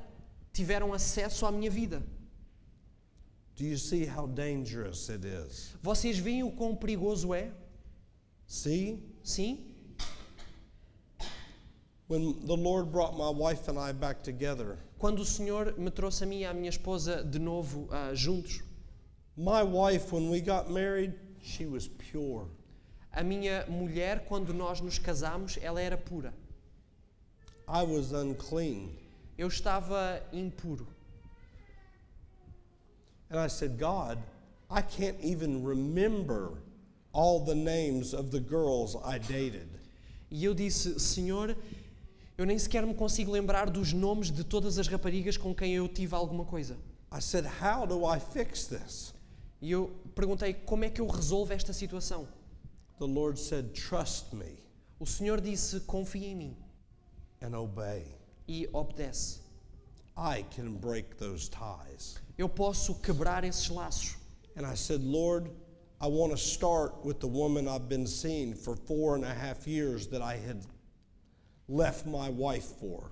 tiveram acesso à minha vida. Do you see how dangerous it is? Vocês veem o quão perigoso é? See? Sim? When the Lord brought my wife and I back together, Quando o Senhor me trouxe a mim e à minha esposa de novo juntos, my wife, when we got married, she was pure. a minha mulher, quando nós nos casámos, ela era pura. I was unclean. Eu estava impuro. And I said, "God, I can't even remember all the names of the girls I dated." E eu disse, Senhor, eu nem sequer me consigo lembrar dos nomes de todas as raparigas com quem eu tive alguma coisa. I said, "How do I fix this?" E eu perguntei, como é que eu resolvo esta situação? The Lord said, "Trust me O Senhor disse, confia em mim and obey. e obedece. I can break those ties." Eu posso quebrar esses laços. And I said, "Lord, I want to start with the woman I've been seeing for 4.5 years that I had left my wife for."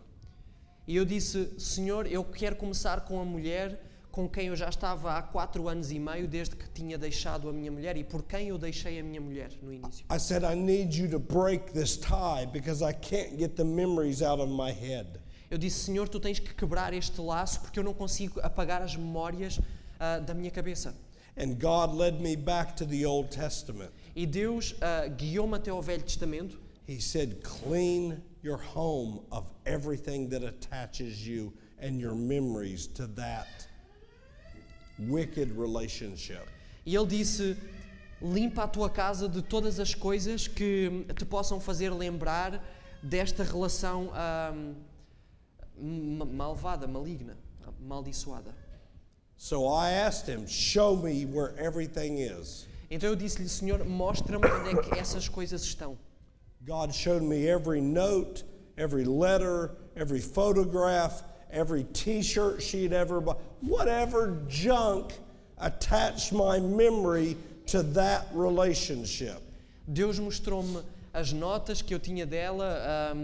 E eu disse, Senhor, eu quero começar com a mulher com quem eu já estava há 4 anos e meio, desde que tinha deixado a minha mulher e por quem eu deixei a minha mulher no início. I said, "I need you to break this tie because I can't get the memories out of my head." Eu disse, Senhor, tu tens que quebrar este laço porque eu não consigo apagar as memórias da minha cabeça. And God led me back to the Old Testament. E Deus guiou-me até ao Velho Testamento. He said, "Clean your home of everything that attaches you and your memories to that wicked relationship." E Ele disse, limpa a tua casa de todas as coisas que te possam fazer lembrar desta relação malvada, maligna, amaldiçoada. So I asked him, "Show me where everything is." Então eu disse-lhe, Senhor, mostra-me onde é que essas coisas estão. God showed me every note, every letter, every photograph, every t-shirt she'd ever bought, whatever junk attached my memory to that relationship. Deus mostrou-me as notas que eu tinha dela,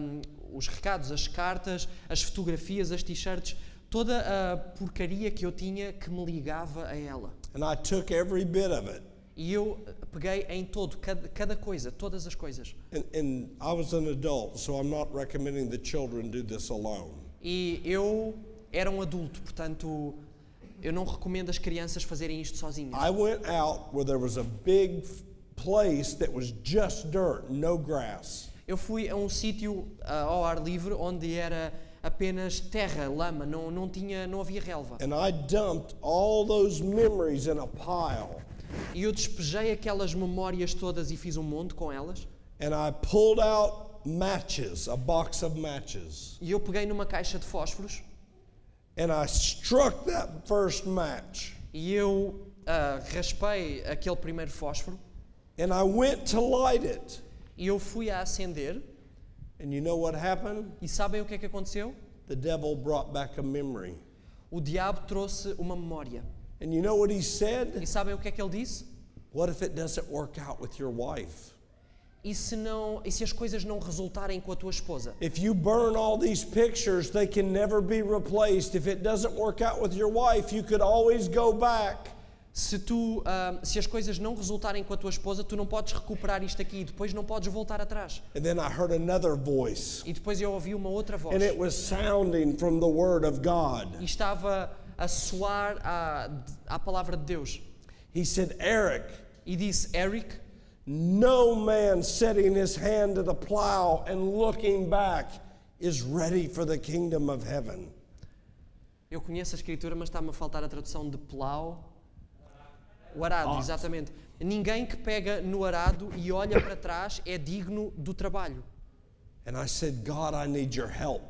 os recados, as cartas, as fotografias, as t-shirts, toda a porcaria que eu tinha que me ligava a ela. And I took every bit of it E eu peguei em todo, cada coisa, todas as coisas. And I was an adult, so I'm not recommending the children do this alone. E eu era um adulto, portanto, eu não recomendo as crianças fazerem isto sozinhas. I went out where there was a big place that was just dirt, no grass. Eu fui a um sítio ao ar livre onde era apenas terra, lama, não havia relva. And I dumped all those memories in a pile. E eu despejei aquelas memórias todas e fiz um monte com elas. And I pulled out matches, a box of matches. E eu peguei numa caixa de fósforos. And I struck that first match. E eu raspei aquele primeiro fósforo. And I went to light it. E eu fui a acender. And you know what happened? E sabem o que é que aconteceu? The devil brought back a memory. O diabo trouxe uma memória. And you know what he said? E sabem o que é que ele disse? What if it doesn't work out with your wife? E se as coisas não resultarem com a tua esposa? If you burn all these pictures, they can never be replaced. If it doesn't work out with your wife, you could always go back. Se as coisas não resultarem com a tua esposa, tu não podes recuperar isto aqui e depois não podes voltar atrás. And then I heard another voice. E depois eu ouvi uma outra voz. And it was sounding from the Word of God. E estava a soar à palavra de Deus. He said, Eric, E disse, Eric, no man setting his hand to the plow and looking back is ready for the kingdom of heaven. eu conheço a escritura, mas está-me a faltar a tradução de plau. O arado, exatamente. Ninguém que pega no arado e olha para trás é digno do trabalho. And I said, God, I need your help.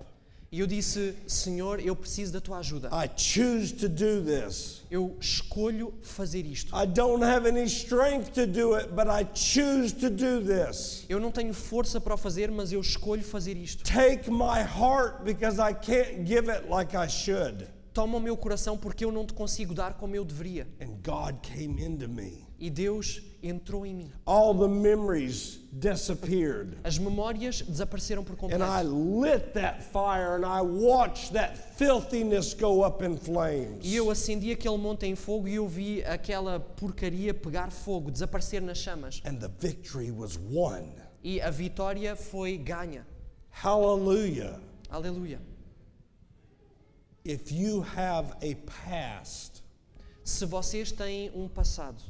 E eu disse, Senhor, eu preciso da tua ajuda. I choose to do this. Eu escolho fazer isto. I don't have any strength to do it, but I choose to do this. Eu não tenho força para o fazer, mas eu escolho fazer isto. Take my heart because I can't give it like I should. Toma o meu coração porque eu não te consigo dar como eu deveria. And God came into me. E Deus entrou em mim. All the memories disappeared. As memórias desapareceram por And I completo. lit that fire and I watched that filthiness go up in flames. E eu acendi aquele monte em fogo e eu vi aquela porcaria pegar fogo, desaparecer nas chamas. And the victory was won. E a vitória foi ganha. Hallelujah. Aleluia. If you have a past, Se vocês têm um passado,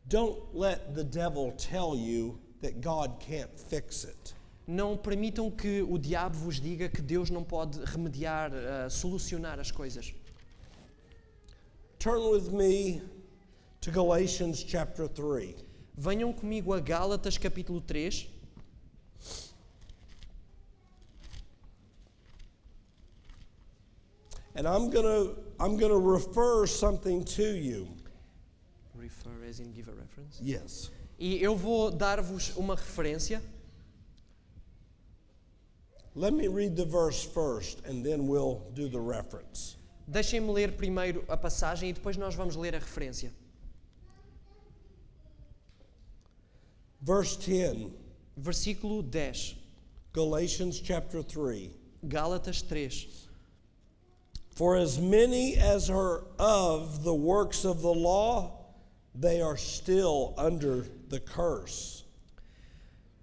don't let the devil tell you that God can't fix it. não permitam que o diabo vos diga que Deus não pode remediar, solucionar as coisas. Turn with me to Galatians chapter 3. Venham comigo a Gálatas capítulo 3. And I'm gonna refer something to you. Refer as in give a reference. Yes. E eu vou dar-vos uma referência. Let me read the verse first and then we'll do the reference. Deixem-me ler primeiro a passagem e depois nós vamos ler a referência. Verse 10, Versículo 10. Galatians chapter 3. Gálatas 3. For as many as are of the works of the law, they are still under the curse.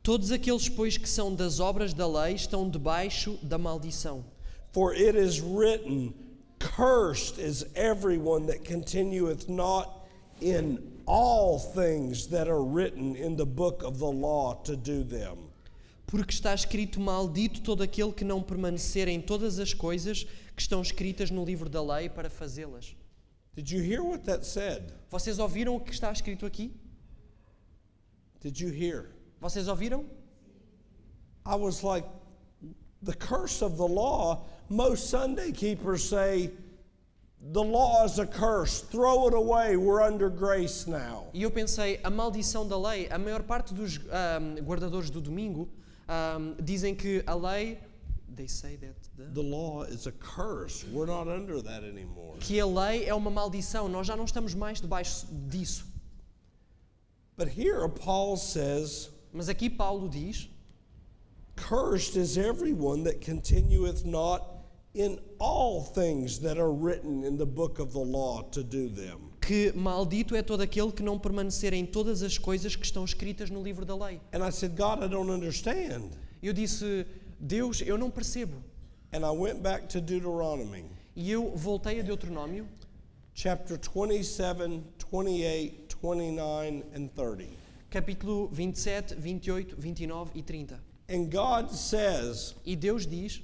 Todos aqueles, pois, que são das obras da lei estão debaixo da maldição. For it is written, cursed is everyone that continueth not in all things that are written in the book of the law to do them. Porque está escrito, maldito todo aquele que não permanecer em todas as coisas que estão escritas no livro da lei para fazê-las. Did you hear what that said? Vocês ouviram o que está escrito aqui? Did you hear? Vocês ouviram? I was like, the curse of the law, most Sunday keepers say, the law is a curse, throw it away, we're under grace now. E eu pensei, a maldição da lei, a maior parte dos guardadores do domingo dizem que a lei, they say that The law is a curse, we're not under that anymore. que a lei é uma maldição, nós já não estamos mais debaixo disso. But here Paul says, Mas aqui Paulo diz, cursed is everyone that continueth not in all things that are written in the book of the law to do them. que que maldito é todo aquele que não permanecer em todas as coisas que estão escritas no livro da lei. And I said, God, I don't understand. Eu disse, Deus, eu não percebo. And I went back to Deuteronomy, E eu voltei a Deuteronômio, chapter 27, 28, 29, and 30. capítulo 27, 28, 29 e 30. And God says, E Deus diz,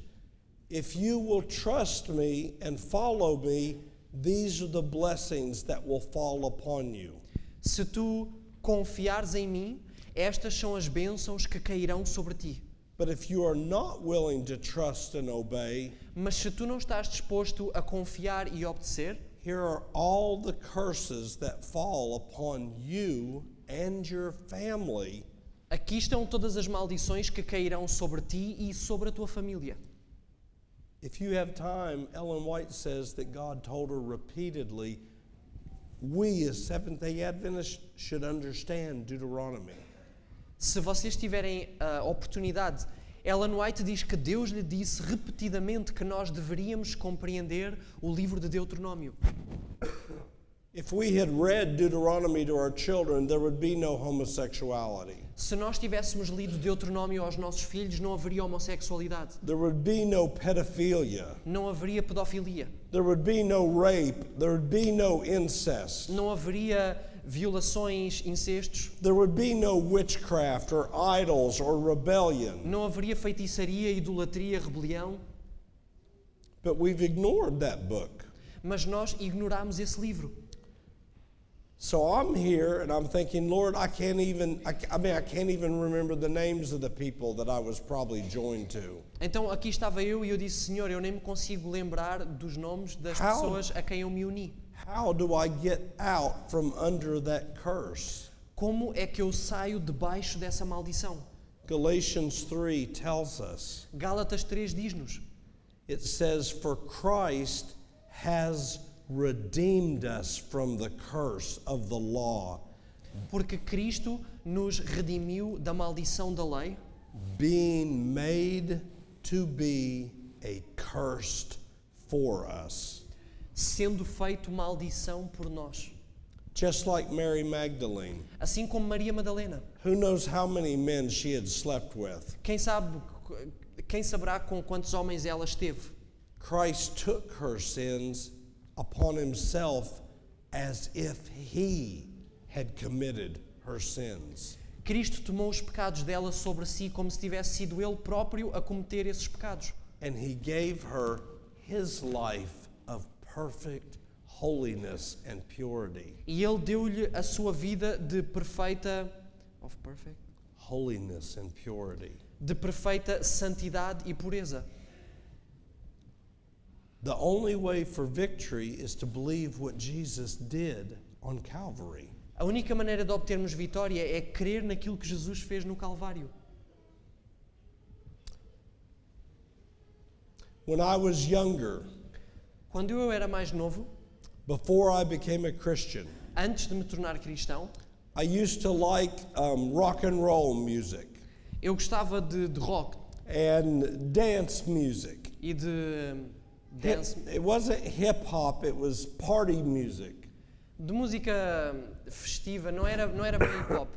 if you will trust me and follow me, these are the blessings that will fall upon you. se tu confiares em mim, estas são as bênçãos que cairão sobre ti. But if you are not willing to trust and obey, Mas se tu não estás disposto a confiar e obedecer, here are all the curses that fall upon you and your family aqui estão todas as maldições que cairão sobre ti e sobre a tua família. If you have time, Ellen White says that God told her repeatedly, we as Seventh-day Adventists should understand Deuteronomy. Se vocês tiverem a oportunidade, Ellen White diz que Deus lhe disse repetidamente que nós deveríamos compreender o livro de Deuteronômio. If we had read Deuteronomy to our children, there would be no homosexuality. Se nós tivéssemos lido Deuteronômio aos nossos filhos, não haveria homossexualidade, There would be no pedophilia. não haveria pedofilia, There would be no rape. There would be no incest. não haveria violações, incestos, There would be no witchcraft or idols or rebellion. não haveria feitiçaria, idolatria, rebelião. But we've ignored that book. Mas nós ignoramos esse livro. So I'm here and I'm thinking, Lord, I can't even remember the names of the people that I was probably joined to. Então aqui estava eu e eu disse, Senhor, eu nem me consigo lembrar dos nomes das How? pessoas a quem eu me uni. How do I get out from under that curse? Como é que eu saio debaixo dessa maldição? Galatians 3 tells us. Gálatas 3 diz-nos, It says, for Christ has redeemed us from the curse of the law, porque Cristo nos redimiu da maldição da lei, being made to be a cursed for us. sendo feito maldição por nós. Just like Mary Magdalene. Assim como Maria Madalena. Who knows how many men she had slept with? Quem saberá com quantos homens ela esteve? Christ took her sins upon himself as if he had committed her sins. Cristo tomou os pecados dela sobre si como se tivesse sido ele próprio a cometer esses pecados. And he gave her his life of perfect holiness and purity. E ele deu-lhe a sua vida de perfeita Holiness and purity. de perfeita santidade e pureza. The only way for victory is to believe what Jesus did on Calvary. A única maneira de obtermos vitória é crer naquilo que Jesus fez no Calvário. When I was younger, Quando eu era mais novo, before I became a Christian, antes de me tornar cristão, I used to like rock and roll music eu gostava de rock and dance music. e de dance, It wasn't hip hop, it was party music. de música festiva, não era bem hip hop.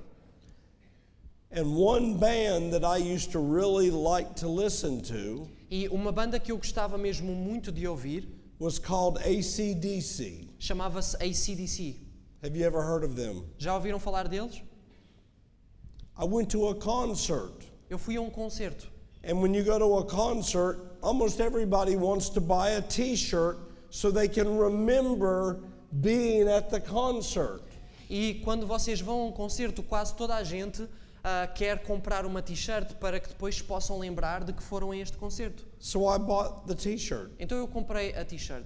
And one band that I used to really like to listen to E uma banda que eu gostava mesmo muito de ouvir was called AC/DC. chamava-se AC/DC. Have you ever heard of them? Já ouviram falar deles? I went to a concert. Eu fui a um concerto. And when you go to a concert, almost everybody wants to buy a t-shirt so they can remember being at the concert. E quando vocês vão a um concerto, quase toda a gente quer comprar uma t-shirt para que depois possam lembrar de que foram a este concerto. So I bought the t-shirt. Então eu comprei a t-shirt.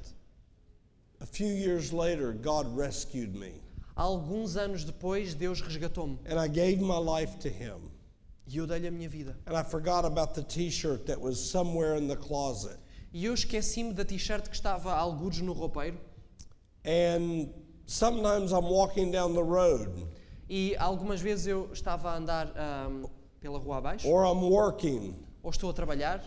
A few years later, God rescued me, Alguns anos depois, Deus resgatou-me and I gave my life to Him. e eu dei-lhe a minha vida. And I forgot about the t-shirt that was somewhere in the closet. E eu esqueci-me da t-shirt que estava a algures no roupeiro. And sometimes I'm walking down the road, E algumas vezes eu estava a andar pela rua abaixo, or I'm working, ou estou a trabalhar,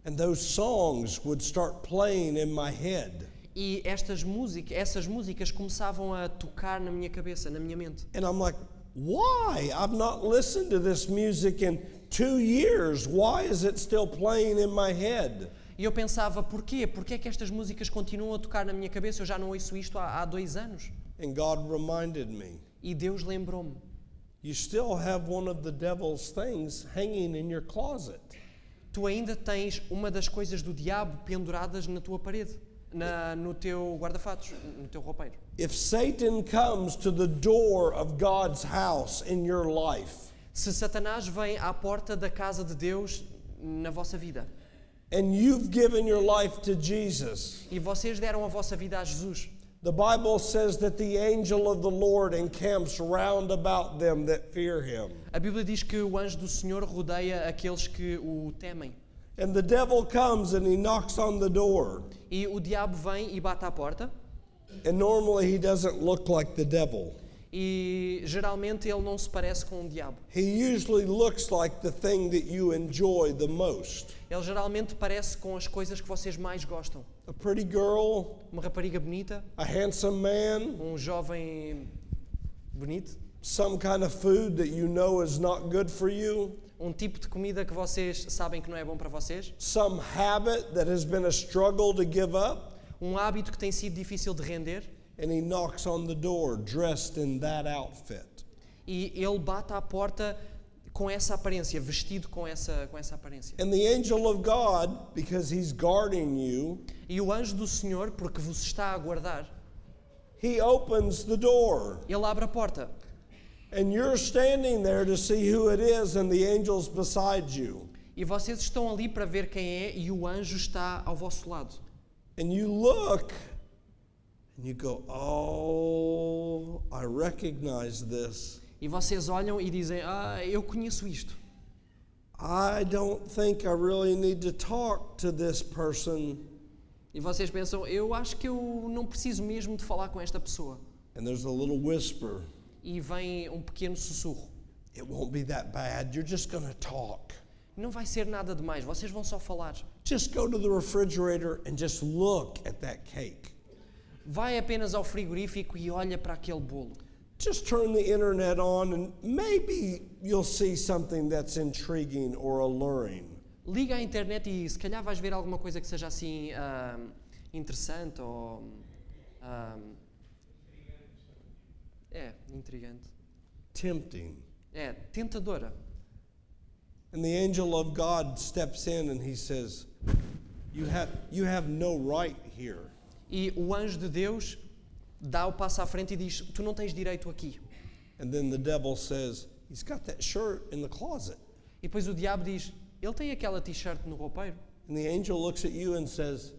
and those songs would start playing in my head. E essas músicas começavam a tocar na minha cabeça, na minha mente. And I'm like, why? I've not listened to this music in 2 years. Why is it still playing in my head? E eu pensava, porquê? Porquê é que estas músicas continuam a tocar na minha cabeça? Eu já não ouço isto há 2 anos. And God reminded me, E Deus lembrou-me. you still have one of the devil's things hanging in your closet. Tu ainda tens uma das coisas do diabo penduradas na tua parede, no teu guarda-fatos, no teu roupeiro. If Satan comes to the door of God's house in your life, Se Satanás vem à porta da casa de Deus na vossa vida, and you've given your life to Jesus, e vocês deram a vossa vida a Jesus, the Bible says that the angel of the Lord encamps round about them that fear him. a Bíblia diz que o anjo do Senhor rodeia aqueles que o temem. And the devil comes and he knocks on the door. E o diabo vem e bate à porta, And normally he doesn't look like the devil. e geralmente ele não se parece com um diabo. He usually looks like the thing that you enjoy the most. Ele geralmente parece com as coisas que vocês mais gostam. A pretty girl, Uma rapariga bonita, a handsome man, um jovem bonito, some kind of food that you know is not good for you, um tipo de comida que vocês sabem que não é bom para vocês, some habit that has been a struggle to give up, um hábito que tem sido difícil de render, and he knocks on the door dressed in that outfit. e ele bate à porta com essa aparência, vestido com essa aparência. And the angel of God, because he's guarding you, E o anjo do Senhor, porque vos está a guardar, he opens the door. ele abre a porta. And you're standing there to see who it is, and the angel's beside you. E vocês estão ali para ver quem é, e o anjo está ao vosso lado. And you look, and you go, oh, I recognize this. E vocês olham e dizem, eu conheço isto. I don't think I really need to talk to this person. E vocês pensam, eu acho que eu não preciso mesmo de falar com esta pessoa. And there's a little whisper. E vem um pequeno sussurro. It won't be that bad. You're just going to talk. Não vai ser nada demais, vocês vão só falar. Just go to the refrigerator and just look at that cake. Vai apenas ao frigorífico e olha para aquele bolo. Just turn the internet on and maybe you'll see something that's intriguing or alluring. Liga à internet e se calhar vais ver alguma coisa que seja assim interessante ou intrigante. Tempting. Tentadora. And the angel of God steps in and he says, you have no right here. E o anjo de Deus dá o passo à frente e diz, tu não tens direito aqui. And then the devil says, he's got that shirt in the closet. E depois o diabo diz, ele tem aquela t-shirt no roupeiro. And the angel looks at you and says,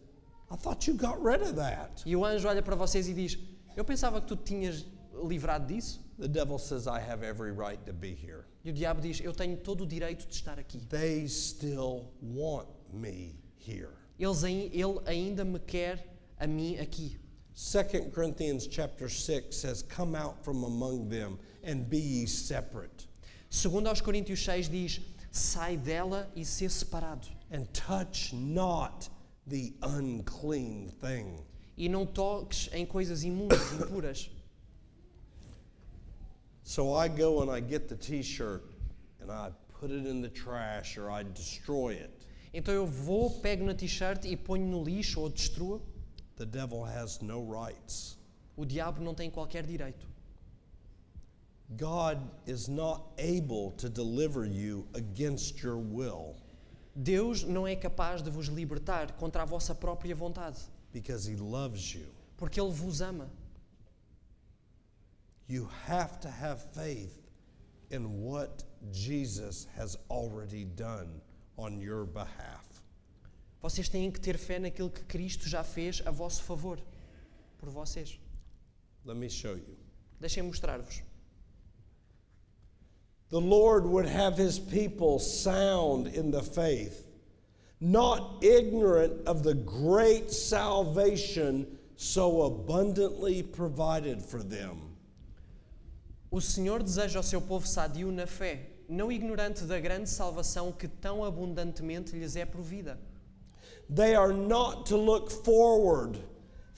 I thought you got rid of that. E o anjo olha para vocês e diz, eu pensava que tu te tinhas livrado disso. The devil says, I have every right to be here. E o diabo diz, eu tenho todo o direito de estar aqui. They still want me here. Ele ainda me quer a mim aqui. 2 Corinthians chapter 6 says, come out from among them and be ye separate. Segundo aos Coríntios 6 diz, sai dela e ser separado. And touch not the unclean thing. E não toques em coisas imundas, impuras. So I go and I get the t-shirt and I put it in the trash or I destroy it. Então eu pego na t-shirt e ponho no lixo ou destruo. The devil has no rights. O diabo não tem qualquer direito. God is not able to deliver you against your will Deus não é capaz de vos libertar contra a vossa própria vontade, because he loves you. porque Ele vos ama. You have to have faith in what Jesus has already done on your behalf. Vocês têm que ter fé naquilo que Cristo já fez a vosso favor, por vocês. Let me show you. Deixem-me mostrar-vos. The Lord would have his people sound in the faith, not ignorant of the great salvation so abundantly provided for them. O Senhor deseja ao seu povo sadio na fé, não ignorante da grande salvação que tão abundantemente lhes é provida. They are not to look forward,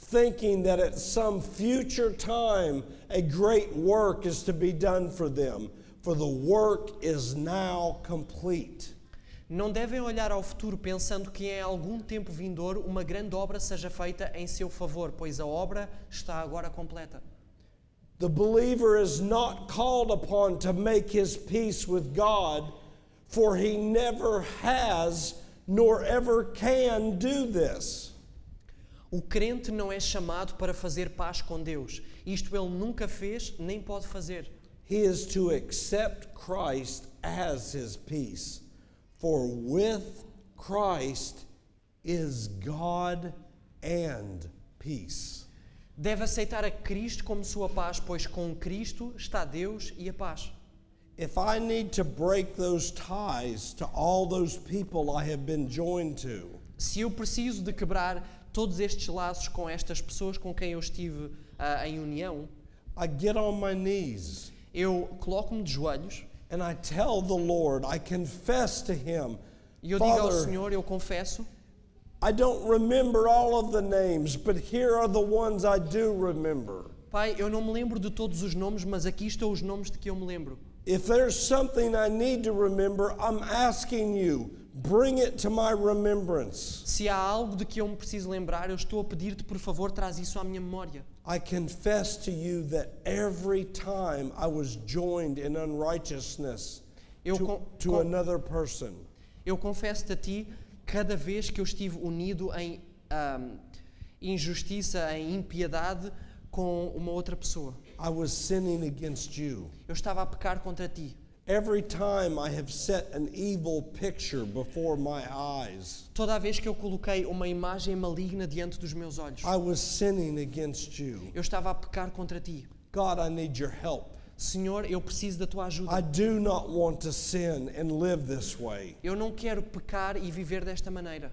thinking that at some future time a great work is to be done for them, for the work is now complete. Não devem olhar ao futuro pensando que em algum tempo vindouro uma grande obra seja feita em seu favor, pois a obra está agora completa. The believer is not called upon to make his peace with God, for he never has nor ever can do this. O crente não é chamado para fazer paz com Deus. Isto ele nunca fez nem pode fazer. He is to accept Christ as his peace. For with Christ is God and peace. Deve aceitar a Cristo como sua paz, pois com Cristo está Deus e a paz. If I need to break those ties to all those people I have been joined to, Se eu preciso de quebrar todos estes laços com estas pessoas com quem eu estive em união, I get on my knees eu coloco-me de joelhos and I tell the Lord, I confess to him, e eu digo ao Father, Senhor, eu confesso, I don't remember all of the names, but here are the ones I do remember. Pai, eu não me lembro de todos os nomes, mas aqui estão os nomes de que eu me lembro. If there's something I need to remember, I'm asking you, bring it to my remembrance. Se há algo de que eu me preciso lembrar, eu estou a pedir-te, por favor, traz isso à minha memória. I confess to you that every time I was joined in unrighteousness to another person, Eu confesso-te a ti, cada vez que eu estive unido em injustiça, em impiedade com uma outra pessoa, I was sinning against you. eu estava a pecar contra ti. Every time I have set an evil picture before my eyes, Toda a vez que eu coloquei uma imagem maligna diante dos meus olhos, I was sinning against you. eu estava a pecar contra ti. God, I need your help. Senhor, eu preciso da tua ajuda. I do not want to sin and live this way. Eu não quero pecar e viver desta maneira.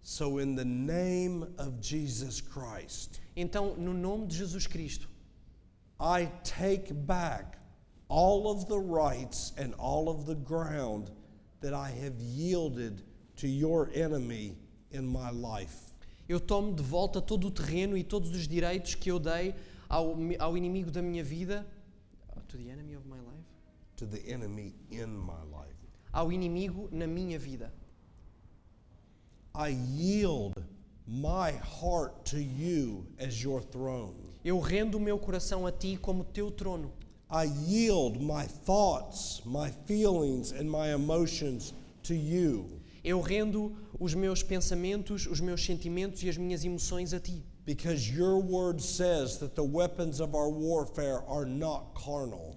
So in the name of Jesus Christ, Então, no nome de Jesus Cristo, I take back all of the rights and all of the ground that I have yielded to your enemy in my life. eu tomo de volta todo o terreno e todos os direitos que eu dei ao inimigo da minha vida, to the enemy of my life, To the enemy in my life. ao inimigo na minha vida. I yield my heart to you as your throne. Eu rendo o meu coração a ti como teu trono. I yield my thoughts, my feelings, and my emotions to you. Eu rendo os meus pensamentos, os meus sentimentos e as minhas emoções a ti. Because your word says that the weapons of our warfare are not carnal.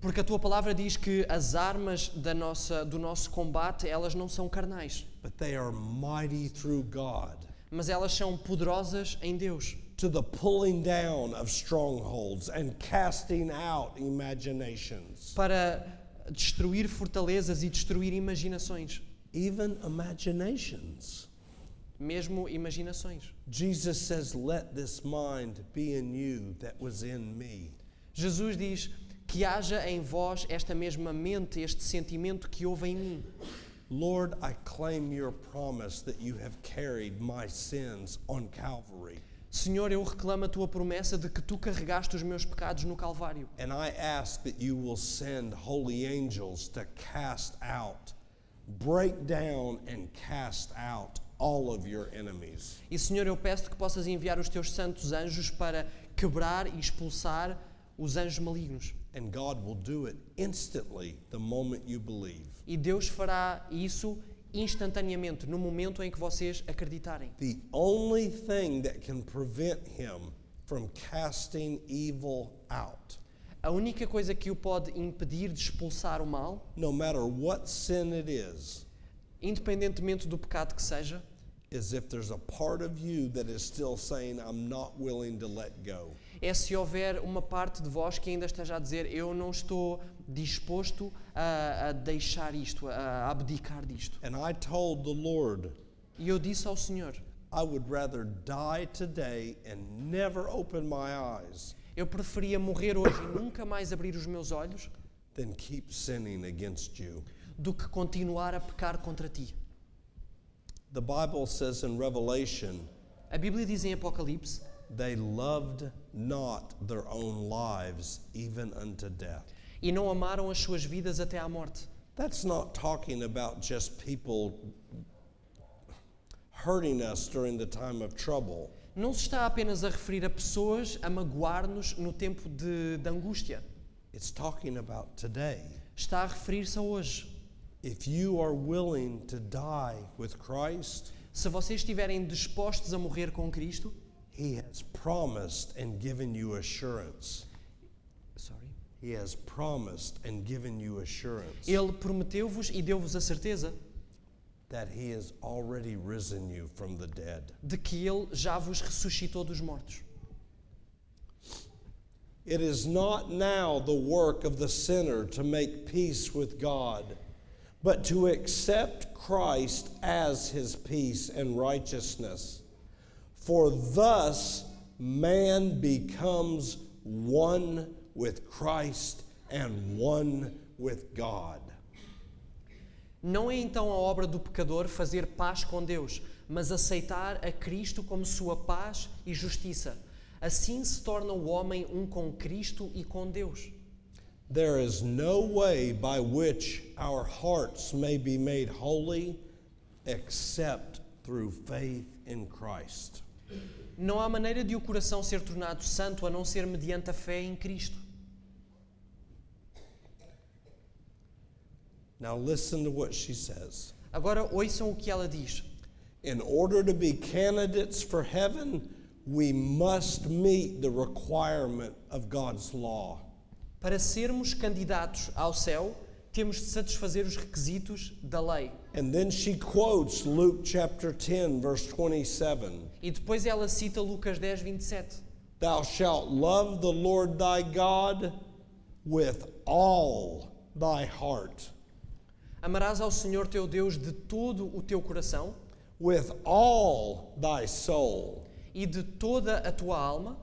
Porque a tua palavra diz que as armas do nosso combate, elas não são carnais, But they are mighty through God mas elas são poderosas em Deus, to the pulling down of strongholds and casting out imaginations. para destruir fortalezas e destruir imaginações, Even imaginations. mesmo imaginações. Jesus says, let this mind be in you that was in me. Jesus diz que haja em vós esta mesma mente, este sentimento que houve em mim. Lord, I claim your promise that you have carried my sins on Calvary. Senhor, eu reclamo a tua promessa de que tu carregaste os meus pecados no Calvário. And I ask that you will send holy angels to cast out, break down and cast out all of your enemies. E Senhor, eu peço que possas enviar os teus santos anjos para quebrar e expulsar os anjos malignos. And God will do it instantly the moment you believe. E Deus fará isso instantaneamente, no momento em que vocês acreditarem. The only thing that can prevent him from casting evil out, A única coisa que o pode impedir de expulsar o mal, no matter what sin it is independentemente do pecado que seja, if there's a part of you that is still saying, I'm not willing to let go. é se houver uma parte de vós que ainda esteja a dizer eu não estou disposto a deixar isto, a abdicar disto. And I told the Lord, E eu disse ao Senhor, I would rather die today and never open my eyes eu preferia morrer hoje e nunca mais abrir os meus olhos than keep sinning against you. do que continuar a pecar contra ti. The Bible says in Revelation A Bíblia diz em Apocalipse they loved not their own lives even unto death. e não amaram as suas vidas até à morte. That's not talking about just people hurting us during the time of trouble. Não se está apenas a referir a pessoas a magoar-nos no tempo de angústia. It's talking about today. Está a referir-se a hoje. If you are willing to die with Christ, Se vocês estiverem dispostos a morrer com Cristo, He has promised and given you assurance. He has promised and given you assurance Ele prometeu-vos e deu-vos a certeza that He has already risen you from the dead. de que Ele já vos ressuscitou dos mortos. It is not now the work of the sinner to make peace with God, but to accept Christ as his peace and righteousness. For thus man becomes one with Christ and one with God. Não é então a obra do pecador fazer paz com Deus, mas aceitar a Cristo como sua paz e justiça. Assim se torna o homem um com Cristo e com Deus. There is no way by which our hearts may be made holy except through faith in Christ. Não há maneira de o coração ser tornado santo a não ser mediante a fé em Cristo. Now listen to what she says. Agora ouçam o que ela diz. In order to be candidates for heaven, we must meet the requirement of God's law. Para sermos candidatos ao céu, temos de satisfazer os requisitos da lei. And then she quotes Luke chapter 10, verse 27. E depois ela cita Lucas 10, 27. Thou shalt love the Lord thy God with all thy heart, Amarás ao Senhor teu Deus de todo o teu coração with all thy soul, e de toda a tua alma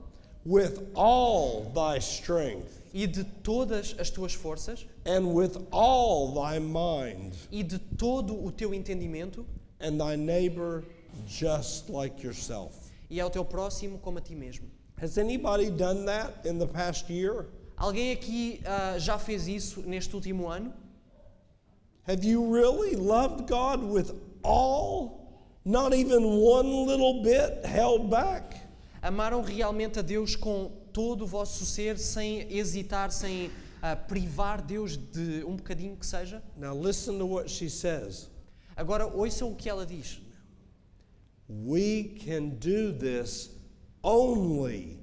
with all thy strength, e de todas as tuas forças and with all thy mind, e de todo o teu entendimento and thy neighbor just like yourself. e ao teu próximo como a ti mesmo. Has anybody done that in the past year? Alguém aqui já fez isso neste último ano? Have you really loved God with all, not even one little bit held back? Amaram realmente a Deus com todo o vosso ser, sem hesitar, sem privar Deus de um bocadinho que seja? Now listen to what she says. Agora ouçam o que ela diz. We can do this only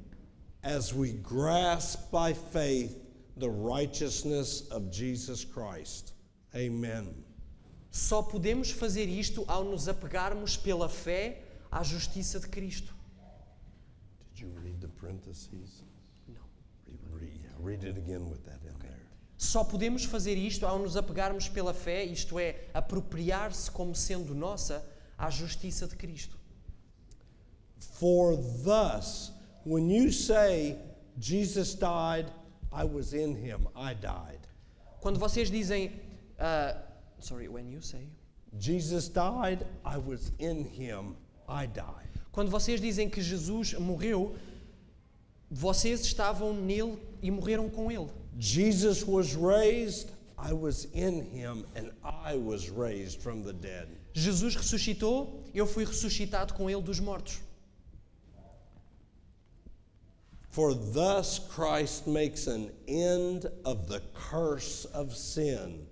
as we grasp by faith the righteousness of Jesus Christ. Amen. Só podemos fazer isto ao nos apegarmos pela fé à justiça de Cristo. Did you read the parentheses? Não. Read it again with that in there. Só podemos fazer isto ao nos apegarmos pela fé, isto é, apropriar-se como sendo nossa à justiça de Cristo. For thus, when you say, Jesus died, I was in him, I died. Quando vocês dizem, when you say, Jesus died, I was in him, I died. quando vocês dizem que Jesus morreu, vocês estavam nele e morreram com ele. Jesus was raised, I was in him, and I was raised from the dead. Jesus ressuscitou, eu fui ressuscitado com ele dos mortos. For thus Christ makes an end of the curse of sin,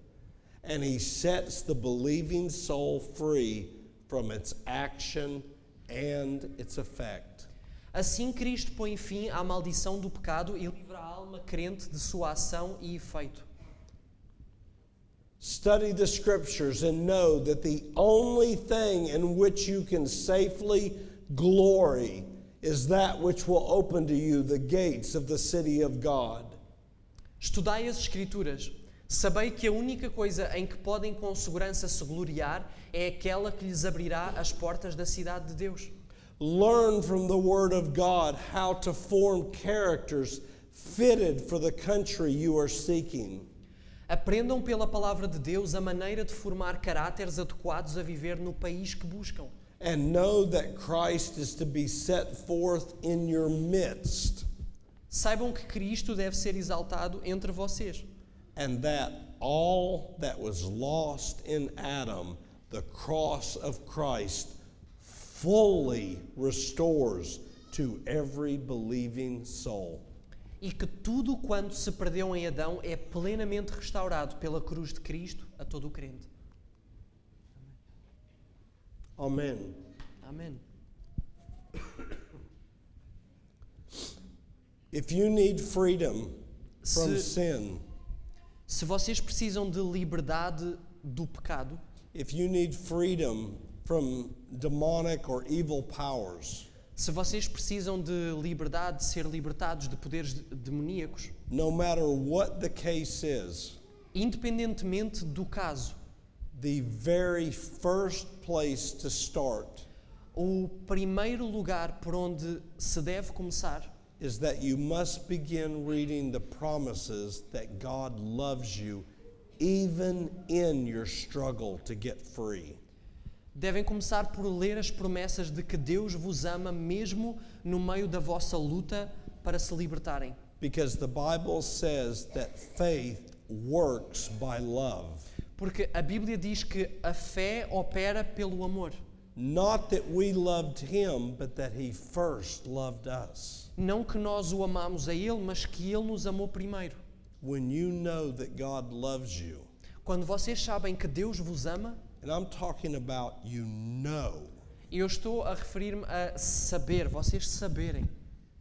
and he sets the believing soul free from its action and its effect. Assim Cristo põe fim à maldição do pecado e livra a alma crente de sua ação e efeito. Study the scriptures and know that the only thing in which you can safely glory is that which will open to you the gates of the city of God. Estudai as Escrituras. Sabei que a única coisa em que podem com segurança se gloriar é aquela que lhes abrirá as portas da cidade de Deus. Learn from the Word of God how to form characters fitted for the country you are seeking. Aprendam pela palavra de Deus a maneira de formar caráteres adequados a viver no país que buscam. and know that Christ is to be set forth in your midst, Saibam que Cristo deve ser exaltado entre vocês. and that all that was lost in Adam, the cross of Christ, fully restores to every believing soul. E que tudo quanto se perdeu em Adão é plenamente restaurado pela cruz de Cristo a todo o crente. Amen. Amém. If you need freedom from Se- sin, Se vocês precisam de liberdade do pecado, if you need freedom from demonic or evil powers, se vocês precisam de liberdade, de ser libertados de poderes demoníacos, no matter what the case is, independentemente do caso, the very first place to start o primeiro lugar por onde se deve começar is that you must begin reading the promises that God loves you even in your struggle to get free. devem começar por ler as promessas de que Deus vos ama mesmo no meio da vossa luta para se libertarem. Because the Bible says that faith works by love. Porque a Bíblia diz que a fé opera pelo amor. Not that we loved him, but that he first loved us. Não que nós o amamos a Ele, mas que Ele nos amou primeiro. When you know that God loves you, Quando vocês sabem que Deus vos ama, and I'm talking about you know, e eu estou a referir-me a saber, vocês saberem,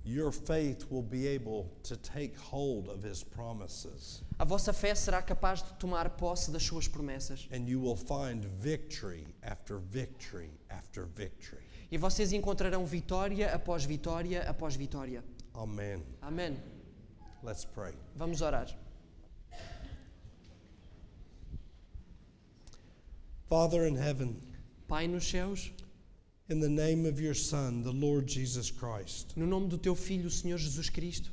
your faith will be able to take hold of his promises, a vossa fé será capaz de tomar posse das suas promessas. and you will find victory after victory after victory. E vocês encontrarão vitória após vitória após vitória. Amen. Amém. Let's pray. Vamos orar. Father in heaven, Pai nos céus, in the name of your Son, the Lord Jesus Christ, no nome do Teu Filho, o Senhor Jesus Cristo,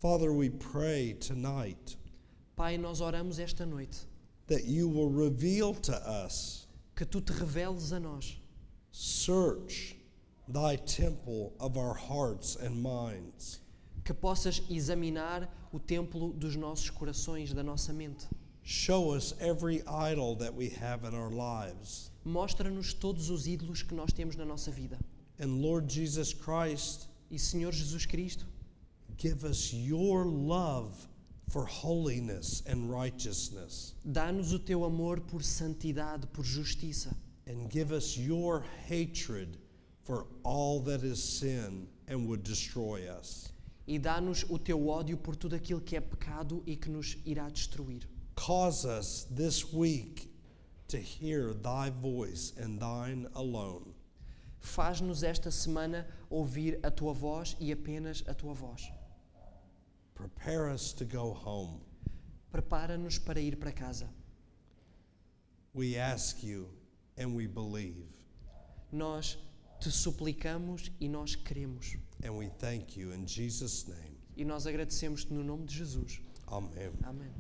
Father, we pray tonight Pai, nós oramos esta noite that you will reveal to us, que Tu te reveles a nós. search thy temple of our hearts and minds, Que possas examinar o templo dos nossos corações, da nossa mente. show us every idol that we have in our lives, Mostra-nos todos os ídolos que nós temos na nossa vida. and Lord Jesus Christ, E Senhor Jesus Cristo, give us your love for holiness and righteousness, dá-nos o Teu amor por santidade, por justiça. and give us your hatred for all that is sin and would destroy us. E dá-nos o Teu ódio por tudo aquilo que é pecado e que nos irá destruir. Cause us this week to hear thy voice and thine alone. Faz-nos esta semana ouvir a Tua voz e apenas a Tua voz. Prepare us to go home. Prepara-nos para ir para casa. We ask you and we believe, Nós Te suplicamos e nós queremos. and we thank you in Jesus' name. E nós agradecemos-Te no nome de Jesus. Amen. Amém.